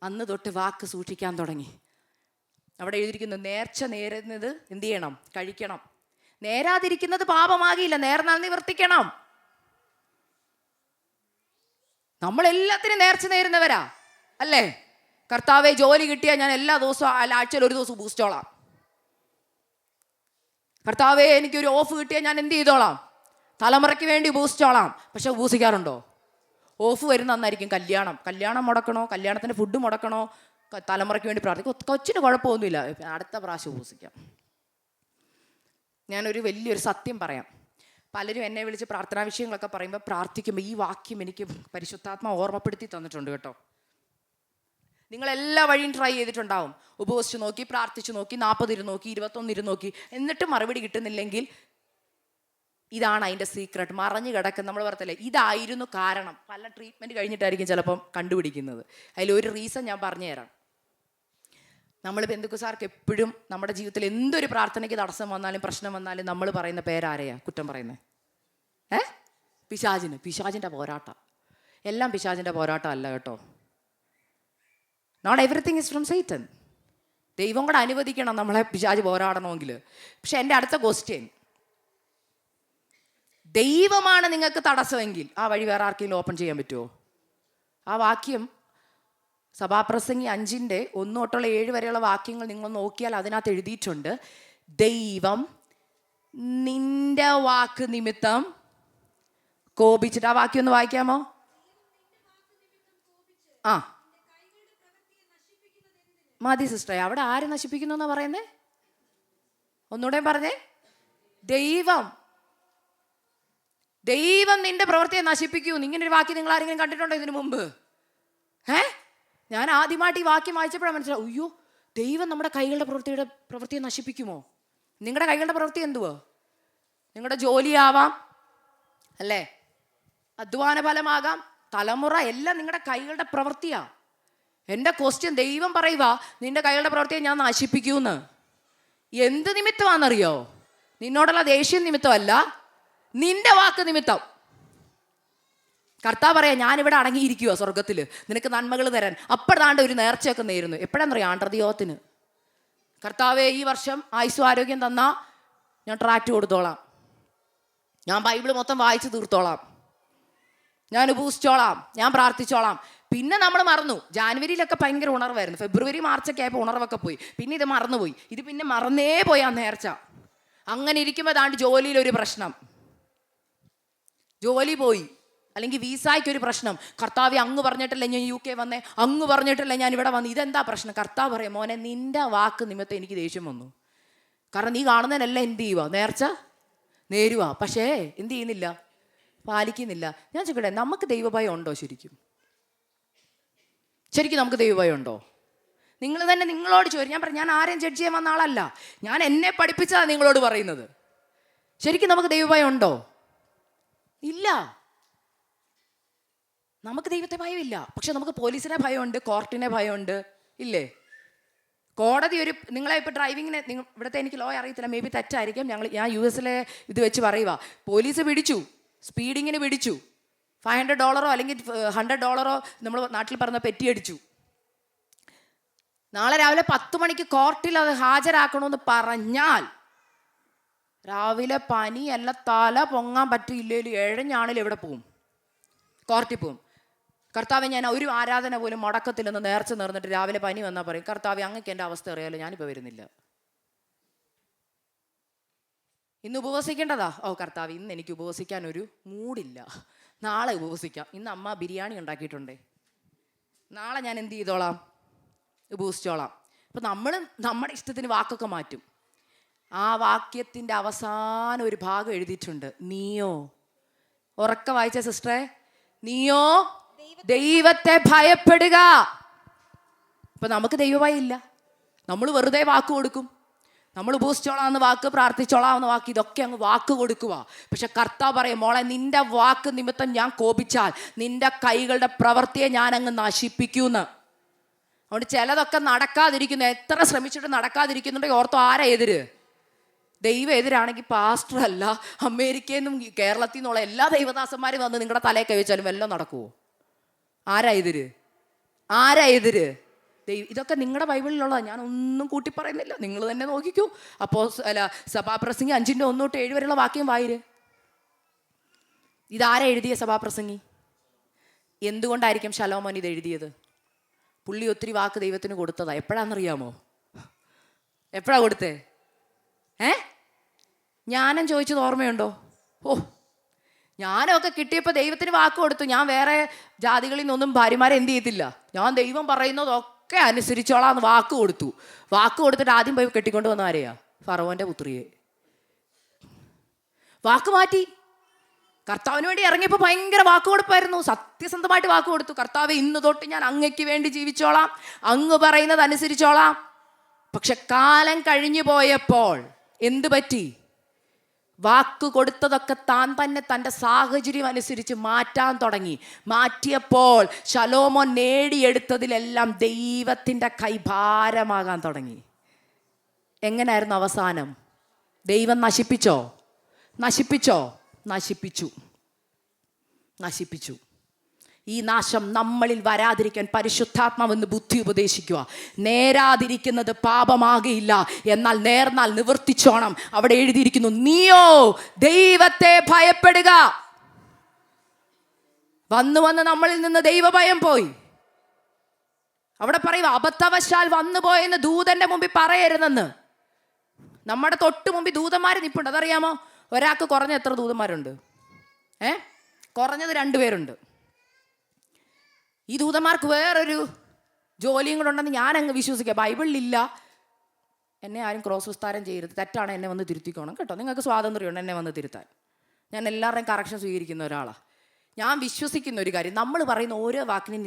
അന്ന് തൊട്ട് വാക്ക് സൂക്ഷിക്കാൻ തുടങ്ങി. അവിടെ എഴുതിയിരിക്കുന്നു, നേർച്ച നേരുന്നത് എന്ത് ചെയ്യണം? കഴിക്കണം. നേരാതിരിക്കുന്നത് പാപമാകില്ല, നേർന്നാൽ നിവർത്തിക്കണം. നമ്മളെല്ലാത്തിനും നേർച്ച നേരുന്നവരാ അല്ലേ? കർത്താവെ, ജോലി കിട്ടിയാൽ ഞാൻ എല്ലാ ദിവസവും ആഴ്ചയിൽ ഒരു ദിവസം ഉപൂസിച്ചോളാം. കർത്താവെ, എനിക്കൊരു ഓഫ് കിട്ടിയാൽ ഞാൻ എന്ത് ചെയ്തോളാം? തലമുറയ്ക്ക് വേണ്ടി ഉപൂസിച്ചോളാം. പക്ഷെ ഉപൂസിക്കാറുണ്ടോ? ഓഫ് വരുന്ന അന്നായിരിക്കും കല്യാണം മുടക്കണോ, കല്യാണത്തിന് ഫുഡ് മുടക്കണോ, തലമുറയ്ക്ക് വേണ്ടി പ്രാർത്ഥിക്കും. കൊച്ചിന് കുഴപ്പമൊന്നുമില്ല, അടുത്ത പ്രാവശ്യം ഉപൂസിക്കാം. ഞാനൊരു വലിയൊരു സത്യം പറയാം. പലരും എന്നെ വിളിച്ച് പ്രാർത്ഥനാ വിഷയങ്ങളൊക്കെ പറയുമ്പോൾ പ്രാർത്ഥിക്കുമ്പോൾ ഈ വാക്യം എനിക്ക് പരിശുദ്ധാത്മ ഓർമ്മപ്പെടുത്തി തന്നിട്ടുണ്ട് കേട്ടോ. നിങ്ങളെല്ലാ വഴിയും ട്രൈ ചെയ്തിട്ടുണ്ടാവും. ഉപവസിച്ച് നോക്കി, പ്രാർത്ഥിച്ചു നോക്കി, 40 ഇരുന്ന് നോക്കി, 21 നോക്കി, എന്നിട്ട് മറുപടി കിട്ടുന്നില്ലെങ്കിൽ ഇതാണ് അതിൻ്റെ സീക്രട്ട്. മറഞ്ഞു കിടക്കുന്ന, നമ്മൾ പറയത്തില്ലേ, ഇതായിരുന്നു കാരണം. പല ട്രീറ്റ്മെൻറ്റ് കഴിഞ്ഞിട്ടായിരിക്കും ചിലപ്പം കണ്ടുപിടിക്കുന്നത്. അതിലൊരു റീസൺ ഞാൻ പറഞ്ഞുതരാം. നമ്മൾ പെന്തക്കോസ്തുകാർക്ക് എപ്പോഴും നമ്മുടെ ജീവിതത്തിൽ എന്തൊരു പ്രാർത്ഥനയ്ക്ക് തടസ്സം വന്നാലും പ്രശ്നം വന്നാലും നമ്മൾ പറയുന്ന പേരാരെയാ കുറ്റം പറയുന്നത്? പിശാചിൻ്റെ പോരാട്ടം. എല്ലാം പിശാചിൻ്റെ പോരാട്ടം അല്ല കേട്ടോ. Not everything is from Satan. ദൈവം കൂടെ അനുവദിക്കണം നമ്മളെ പിശാച് പോരാടണമെങ്കിൽ. പക്ഷെ എൻ്റെ അടുത്ത ക്വസ്റ്റ്യൻ, ദൈവമാണ് നിങ്ങൾക്ക് തടസ്സമെങ്കിൽ ആ വഴി വേറെ ആർക്കെങ്കിലും ഓപ്പൺ ചെയ്യാൻ പറ്റുമോ? ആ വാക്യം സഭാപ്രസംഗി 5:1-7 വരെയുള്ള വാക്യങ്ങൾ നിങ്ങൾ നോക്കിയാൽ അതിനകത്ത് എഴുതിയിട്ടുണ്ട്, ദൈവം നിന്റെ വാക്ക് നിമിത്തം കോപിച്ചിട്ട്. ആ വാക്യം ഒന്ന് വായിക്കാമോ? മതി സിസ്റ്ററെ, അവിടെ ആര് നശിപ്പിക്കുന്നു എന്നാ പറയുന്നേ? ഒന്നുകൂടെ പറഞ്ഞേ. ദൈവം നിന്റെ പ്രവൃത്തിയെ നശിപ്പിക്കൂ. ഇങ്ങനൊരു വാക്യം നിങ്ങൾ ആരെങ്കിലും കണ്ടിട്ടുണ്ടോ ഇതിനു മുമ്പ്? ഞാൻ ആദ്യമായിട്ട് ഈ വാക്യം വായിച്ചപ്പോഴാണ് മനസ്സിലാവും, അയ്യോ, ദൈവം നമ്മുടെ കൈകളുടെ പ്രവൃത്തിയെ നശിപ്പിക്കുമോ? നിങ്ങളുടെ കൈകളുടെ പ്രവൃത്തി എന്തുവോ? നിങ്ങളുടെ ജോലിയാവാം അല്ലേ, അധ്വാന ഫലമാകാം, തലമുറ, എല്ലാം നിങ്ങളുടെ കൈകളുടെ പ്രവൃത്തിയാ. എൻ്റെ ക്വസ്റ്റ്യൻ, ദൈവം പറയുക നിന്റെ കൈകളുടെ പ്രവൃത്തിയെ ഞാൻ നശിപ്പിക്കൂന്ന്. എന്ത് നിമിത്തമാണെന്നറിയോ? നിന്നോടുള്ള ദേഷ്യം നിമിത്തമല്ല, നിന്റെ വാക്ക് നിമിത്തം. കർത്താവ് പറയാം, ഞാനിവിടെ അടങ്ങിയിരിക്കുക സ്വർഗത്തിൽ നിനക്ക് നന്മകൾ തരാൻ. അപ്പോഴാണ്ട് ഒരു നേർച്ചയൊക്കെ നേരുന്നു. എപ്പോഴാണെന്നറിയോ? ആണ്ടർദിയോത്തിന്. കർത്താവെ, ഈ വർഷം ആയുസ്സും ആരോഗ്യം തന്നാ ഞാൻ ട്രാക്റ്റ് കൊടുത്തോളാം, ഞാൻ ബൈബിൾ മൊത്തം വായിച്ച് തീർത്തോളാം, ഞാൻ ഉപൂസിച്ചോളാം, ഞാൻ പ്രാർത്ഥിച്ചോളാം. പിന്നെ നമ്മൾ മറന്നു. ജാനുവരിയിലൊക്കെ ഭയങ്കര ഉണർവായിരുന്നു. ഫെബ്രുവരി മാർച്ചൊക്കെ ആയപ്പോൾ ഉണർവൊക്കെ പോയി. പിന്നെ ഇത് മറന്നുപോയി. ഇത് പിന്നെ മറന്നേ പോയി ആ നേർച്ച. അങ്ങനെ ഇരിക്കുമ്പോൾ ദാണ്ട് ജോലിയിലൊരു പ്രശ്നം, ജോലി പോയി, അല്ലെങ്കിൽ വീസായ്ക്കൊരു പ്രശ്നം. കർത്താവ് അങ്ങ് പറഞ്ഞിട്ടല്ലേ ഞാൻ UK വന്നേ, അങ്ങ് പറഞ്ഞിട്ടല്ലേ ഞാൻ ഇവിടെ വന്നു. ഇതെന്താ പ്രശ്നം? കർത്താവ് പറയാം, മോനെ, നിന്റെ വാക്ക് നിമിത്തം എനിക്ക് ദേഷ്യം വന്നു. കാരണം നീ കാണുന്നതിനെല്ലാം എന്ത് ചെയ്യുക? നേർച്ച നേരുക. പക്ഷേ എന്ത് ചെയ്യുന്നില്ല? പാലിക്കുന്നില്ല. ഞാൻ ചോദിക്കട്ടെ, നമുക്ക് ദൈവഭയം ഉണ്ടോ? ശരിക്കും നമുക്ക് ദൈവഭയം ഉണ്ടോ? നിങ്ങൾ തന്നെ നിങ്ങളോട് ചോദിക്കും. ഞാൻ പറഞ്ഞു, ഞാൻ ആരെയും ജഡ്ജ് ചെയ്യാൻ വന്ന ആളല്ല, ഞാൻ എന്നെ പഠിപ്പിച്ചതാണ് നിങ്ങളോട് പറയുന്നത്. ശരിക്കും നമുക്ക് ദൈവഭയം ഉണ്ടോ? ഇല്ല. നമുക്ക് ദൈവത്തെ ഭയമില്ല. പക്ഷെ നമുക്ക് പോലീസിനെ ഭയമുണ്ട്, കോർട്ടിനെ ഭയമുണ്ട്, ഇല്ലേ? കോടതി നിങ്ങളെ ഇപ്പോൾ ഡ്രൈവിങ്ങിന്, ഇവിടുത്തെ എനിക്ക് ലോ അറിയത്തില്ല, മേ ബി തെറ്റായിരിക്കും. ഞാൻ US ഇത് വെച്ച് പറയുക, പോലീസ് പിടിച്ചു, സ്പീഡിങ്ങിന് പിടിച്ചു, $500 അല്ലെങ്കിൽ $100 നമ്മൾ നാട്ടിൽ പറഞ്ഞ പെറ്റി അടിച്ചു. നാളെ രാവിലെ 10 മണിക്ക് കോർട്ടിൽ അത് ഹാജരാക്കണമെന്ന് പറഞ്ഞാൽ രാവിലെ പനിയല്ല, തല പൊങ്ങാൻ പറ്റിയില്ലേലും ഇഴഞ്ഞാണെങ്കിൽ എവിടെ പോവും? കോർട്ടിൽ പോവും. കർത്താവ്, ഞാൻ ഒരു ആരാധന പോലും മുടക്കത്തില്ലെന്ന് നേർച്ച നേർന്നിട്ട് രാവിലെ പനി വന്നാൽ പറയും, കർത്താവ്, അങ്ങക്ക് എൻ്റെ അവസ്ഥ അറിയാലോ, ഞാനിപ്പോൾ വരുന്നില്ല, ഇന്ന് ഉപവസിക്കേണ്ടതാ. കർത്താവ്, ഇന്ന് എനിക്ക് ഉപവസിക്കാൻ ഒരു മൂഡില്ല, നാളെ ഉപവസിക്കാം. ഇന്ന് അമ്മ ബിരിയാണി ഉണ്ടാക്കിയിട്ടുണ്ടേ, നാളെ ഞാൻ എന്ത് ചെയ്തോളാം? ഉപവസിച്ചോളാം. അപ്പം നമ്മൾ നമ്മുടെ ഇഷ്ടത്തിന് വാക്കൊക്കെ മാറ്റും. ആ വാക്യത്തിൻ്റെ അവസാനം ഒരു ഭാഗം എഴുതിയിട്ടുണ്ട്, നീയോ ഉറക്ക വായിച്ച സിസ്റ്ററെ, നീയോ ദൈവത്തെ ഭയപ്പെടുക. ഇപ്പൊ നമുക്ക് ദൈവഭയം ഇല്ല. നമ്മൾ വെറുതെ വാക്ക് കൊടുക്കും. നമ്മൾ ഉപസിച്ചോളാന്ന് വാക്ക്, പ്രാർത്ഥിച്ചോളാന്ന് വാക്ക്, ഇതൊക്കെ അങ്ങ് വാക്ക് കൊടുക്കുക. പക്ഷെ കർത്താവ് പറയും, മോളെ, നിന്റെ വാക്ക് നിമിത്തം ഞാൻ കോപിച്ചാൽ നിന്റെ കൈകളുടെ പ്രവൃത്തിയെ ഞാൻ അങ്ങ് നശിപ്പിക്കൂന്ന്. അതുകൊണ്ട് ചിലതൊക്കെ നടക്കാതിരിക്കുന്നു. എത്ര ശ്രമിച്ചിട്ട് നടക്കാതിരിക്കുന്നുണ്ടെങ്കിൽ ഓർത്തോ, ആരാ എതിര്? ദൈവം എതിരാണെങ്കിൽ പാസ്റ്റർ അല്ല, അമേരിക്കയിൽ നിന്നും കേരളത്തിൽ നിന്നുള്ള എല്ലാ ദൈവദാസന്മാരും വന്ന് നിങ്ങളുടെ തലയെ കൈവച്ചാലും വല്ലതും നടക്കുമോ? ആരാ എതിര്? ആരാ എതിര്? ഇതൊക്കെ നിങ്ങളുടെ ബൈബിളിലുള്ളതാണ്. ഞാൻ ഒന്നും കൂട്ടി പറയുന്നില്ല, നിങ്ങൾ തന്നെ നോക്കിക്കൂ. അപ്പോൾ സഭാപ്രസംഗി 5:1-7 വരെയുള്ള വാക്യം വായിര്. ഇതാരാ എഴുതിയ സഭാപ്രസംഗി? എന്തുകൊണ്ടായിരിക്കും ശലോമോൻ ഇത് എഴുതിയത്? പുള്ളി ഒത്തിരി വാക്ക് ദൈവത്തിന് കൊടുത്തതാ. എപ്പോഴാണെന്നറിയാമോ? എപ്പോഴാ കൊടുത്തേ? ജ്ഞാനം ചോദിച്ചത് ഓർമ്മയുണ്ടോ? ജ്ഞാനമൊക്കെ കിട്ടിയപ്പോൾ ദൈവത്തിന് വാക്ക് കൊടുത്തു. ഞാൻ വേറെ ജാതികളിൽ നിന്നൊന്നും ഭാര്യമാരെ എന്ത് ചെയ്യത്തില്ല, ഞാൻ ദൈവം പറയുന്നതൊക്കെ അനുസരിച്ചോളാന്ന് വാക്ക് കൊടുത്തു. വാക്ക് കൊടുത്തിട്ട് ആദ്യം പോയി കെട്ടിക്കൊണ്ട് വന്ന ആരെയാ? ഫറവോന്റെ പുത്രിയെ. വാക്ക് മാറ്റി. കർത്താവിന് വേണ്ടി ഇറങ്ങിയപ്പോൾ ഭയങ്കര വാക്ക് കൊടുപ്പായിരുന്നു. സത്യസന്ധമായിട്ട് വാക്ക് കൊടുത്തു. കർത്താവെ, ഇന്ന് തൊട്ട് ഞാൻ അങ്ങയ്ക്ക് വേണ്ടി ജീവിച്ചോളാം, അങ്ങ് പറയുന്നത് അനുസരിച്ചോളാം. പക്ഷെ കാലം കഴിഞ്ഞു പോയപ്പോൾ എന്ത് പറ്റി? വാക്ക് കൊടുത്തതൊക്കെ താൻ തന്നെ തൻ്റെ സാഹചര്യം അനുസരിച്ച് മാറ്റാൻ തുടങ്ങി. മാറ്റിയപ്പോൾ ശലോമോൻ നേടിയെടുത്തതിലെല്ലാം ദൈവത്തിൻ്റെ കൈഭാരമാകാൻ തുടങ്ങി. എങ്ങനെയായിരുന്നു അവസാനം? ദൈവം നശിപ്പിച്ചോ? നശിപ്പിച്ചോ? നശിപ്പിച്ചു. നശിപ്പിച്ചു. ഈ നാശം നമ്മളിൽ വരാതിരിക്കാൻ പരിശുദ്ധാത്മാവെന്ന് ബുദ്ധി ഉപദേശിക്കുക. നേരാതിരിക്കുന്നത് പാപമാകയില്ല, എന്നാൽ നേർന്നാൽ നിവർത്തിച്ചോണം. അവിടെ എഴുതിയിരിക്കുന്നു, നീയോ ദൈവത്തെ ഭയപ്പെടുക. വന്ന് വന്ന് നമ്മളിൽ നിന്ന് ദൈവഭയം പോയി. അവിടെ പറയുക, അബദ്ധവശാൽ വന്നു പോയെന്ന് ദൂതന്റെ മുമ്പിൽ പറയരുതെന്ന്. നമ്മുടെ തൊട്ട് മുമ്പിൽ ദൂതന്മാർ നിൽപ്പുണ്ട്. അതറിയാമോ? ഒരാൾക്ക് കുറഞ്ഞ എത്ര ദൂതന്മാരുണ്ട്? കുറഞ്ഞത് 2 പേരുണ്ട്. ഈ ദൂതന്മാർക്ക് വേറൊരു ജോലിയും കൂടെ ഉണ്ടെന്ന് ഞാൻ അങ്ങ് വിശ്വസിക്കുക. ബൈബിളിലില്ല. എന്നെ ആരും ക്രോസ് വിസ്താരം ചെയ്യരുത്. തെറ്റാണ്, എന്നെ വന്ന് തിരുത്തിക്കോണം കേട്ടോ. നിങ്ങൾക്ക് സ്വാതന്ത്ര്യമുണ്ട് എന്നെ വന്ന് തിരുത്താൻ. ഞാൻ എല്ലാവരുടെയും കറക്ഷൻ സ്വീകരിക്കുന്ന ഒരാളാണ്. ഞാൻ വിശ്വസിക്കുന്ന ഒരു കാര്യം, നമ്മൾ പറയുന്ന ഓരോ വാക്കിനും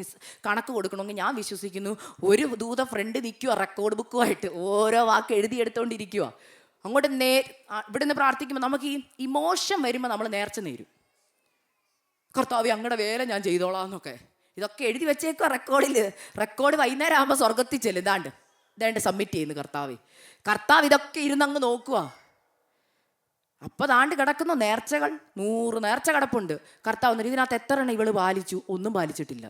കണക്ക് കൊടുക്കണമെങ്കിൽ ഞാൻ വിശ്വസിക്കുന്നു, ഒരു ദൂത ഫ്രണ്ട് നിൽക്കുക റെക്കോർഡ് ബുക്കുമായിട്ട് ഓരോ വാക്ക് എഴുതിയെടുത്തോണ്ടിരിക്കുക. അങ്ങോട്ട് ഇവിടുന്ന് പ്രാർത്ഥിക്കുമ്പോൾ നമുക്ക് ഈ ഇമോഷൻ വരുമ്പോൾ നമ്മൾ നേർച്ച നേരും. കർത്താവേ, അങ്ങടെ വേല ഞാൻ ചെയ്തോളാം എന്നൊക്കെ. ഇതൊക്കെ എഴുതി വെച്ചേക്കുക റെക്കോർഡിൽ. റെക്കോർഡ് വൈകുന്നേരം ആകുമ്പോൾ സ്വർഗത്തിൽ ചെല്ലും. ഇതാണ്ട് സബ്മിറ്റ് ചെയ്യുന്നു കർത്താവ് ഇതൊക്കെ ഇരുന്നങ്ങ് നോക്കുക. അപ്പോൾ കിടക്കുന്നു നേർച്ചകൾ. 100 നേർച്ച കിടപ്പുണ്ട്. കർത്താവ് എന്നിട്ട് ഇതിനകത്ത് എത്ര എണ്ണം ഇവള് പാലിച്ചു? ഒന്നും പാലിച്ചിട്ടില്ല.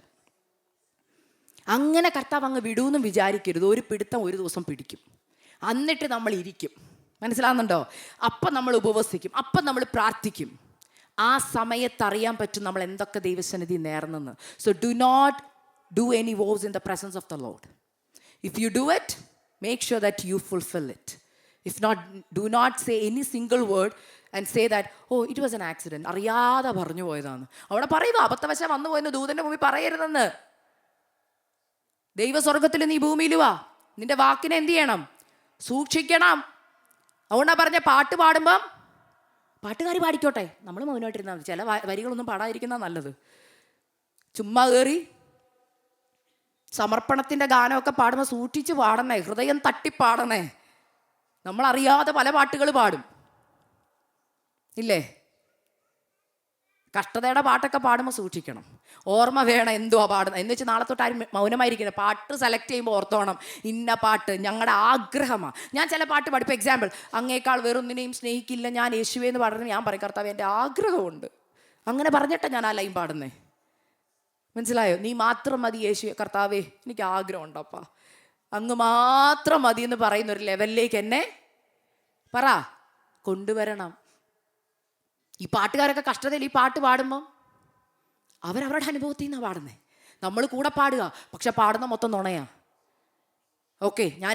അങ്ങനെ കർത്താവ് അങ്ങ് വിടൂന്നും വിചാരിക്കരുത്. ഒരു പിടുത്തം ഒരു ദിവസം പിടിക്കും. എന്നിട്ട് നമ്മൾ ഇരിക്കും. മനസ്സിലാകുന്നുണ്ടോ? അപ്പം നമ്മൾ ഉപവസിക്കും, അപ്പം നമ്മൾ പ്രാർത്ഥിക്കും. ആ സമയത്ത് അറിയാൻ പറ്റും നമ്മൾ എന്തൊക്കെ ദൈവസന്നിധി നേർന്നെന്ന്. So do not do any vows in the presence of the Lord. If you do it, make sure that you fulfil it. If not, do not say any single word and say that it was an accident, അറിയാതെ പറഞ്ഞു പോയതാണ്. അവിടെ പറയുക, അബദ്ധവശം വന്നു പോയെന്ന് ദൂതൻ്റെ മുമ്പിൽ പറയരുതെന്ന്. ദൈവസ്വർഗത്തിൽ നീ ഭൂമിയിലുവാ. നിന്റെ വാക്കിനെ എന്ത് ചെയ്യണം? സൂക്ഷിക്കണം. അതുകൊണ്ടാണ് പറഞ്ഞ, പാട്ട് പാടുമ്പം പാട്ടുകാർ പാടിക്കോട്ടെ, നമ്മൾ മൗനമായിട്ടിരുന്നാൽ മതി. ചില വരികളൊന്നും പാടാതിരിക്കുന്ന നല്ലത്. ചുമ്മാ കയറി സമർപ്പണത്തിൻ്റെ ഗാനമൊക്കെ പാടുമ്പോൾ സൂക്ഷിച്ച് പാടണേ, ഹൃദയം തട്ടിപ്പാടണേ. നമ്മളറിയാതെ പല പാട്ടുകൾ പാടും ഇല്ലേ? കഷ്ടതയുടെ പാട്ടൊക്കെ പാടുമ്പോൾ സൂക്ഷിക്കണം. ഓർമ്മ വേണം എന്തുവാ പാടുന്നത് എന്ന് വെച്ച് നാളെ തൊട്ട് ആരും മൗനമായിരിക്കണം. പാട്ട് സെലക്ട് ചെയ്യുമ്പോൾ ഓർത്തോണം, ഇന്ന പാട്ട് ഞങ്ങളുടെ ആഗ്രഹമാണ്. ഞാൻ ചില പാട്ട് പാടും. ഇപ്പോൾ എക്സാമ്പിൾ, അങ്ങേക്കാൾ വേറൊന്നിനെയും സ്നേഹിക്കില്ല ഞാൻ യേശുവേ എന്ന് പാടുന്നത് ഞാൻ പറയും, കർത്താവ് എൻ്റെ ആഗ്രഹമുണ്ട്. അങ്ങനെ പറഞ്ഞിട്ടാണ് ഞാൻ ആ ലൈൻ പാടുന്നേ. മനസ്സിലായോ? നീ മാത്രം മതി യേശുവേ. കർത്താവേ, എനിക്ക് ആഗ്രഹമുണ്ടപ്പാ, അങ്ങ് മാത്രം മതി എന്ന് പറയുന്ന ഒരു ലെവലിലേക്ക് എന്നെ കൊണ്ടുവരണം. ഈ പാട്ടുകാരൊക്കെ കഷ്ടതയിൽ ഈ പാട്ട് പാടുമ്പം അവരവരുടെ അനുഭവത്തിൽ നിന്നാണ് പാടുന്നത്. നമ്മൾ കൂടെ പാടുക, പക്ഷെ പാടുന്ന മൊത്തം നുണയാ. ഓക്കെ, ഞാൻ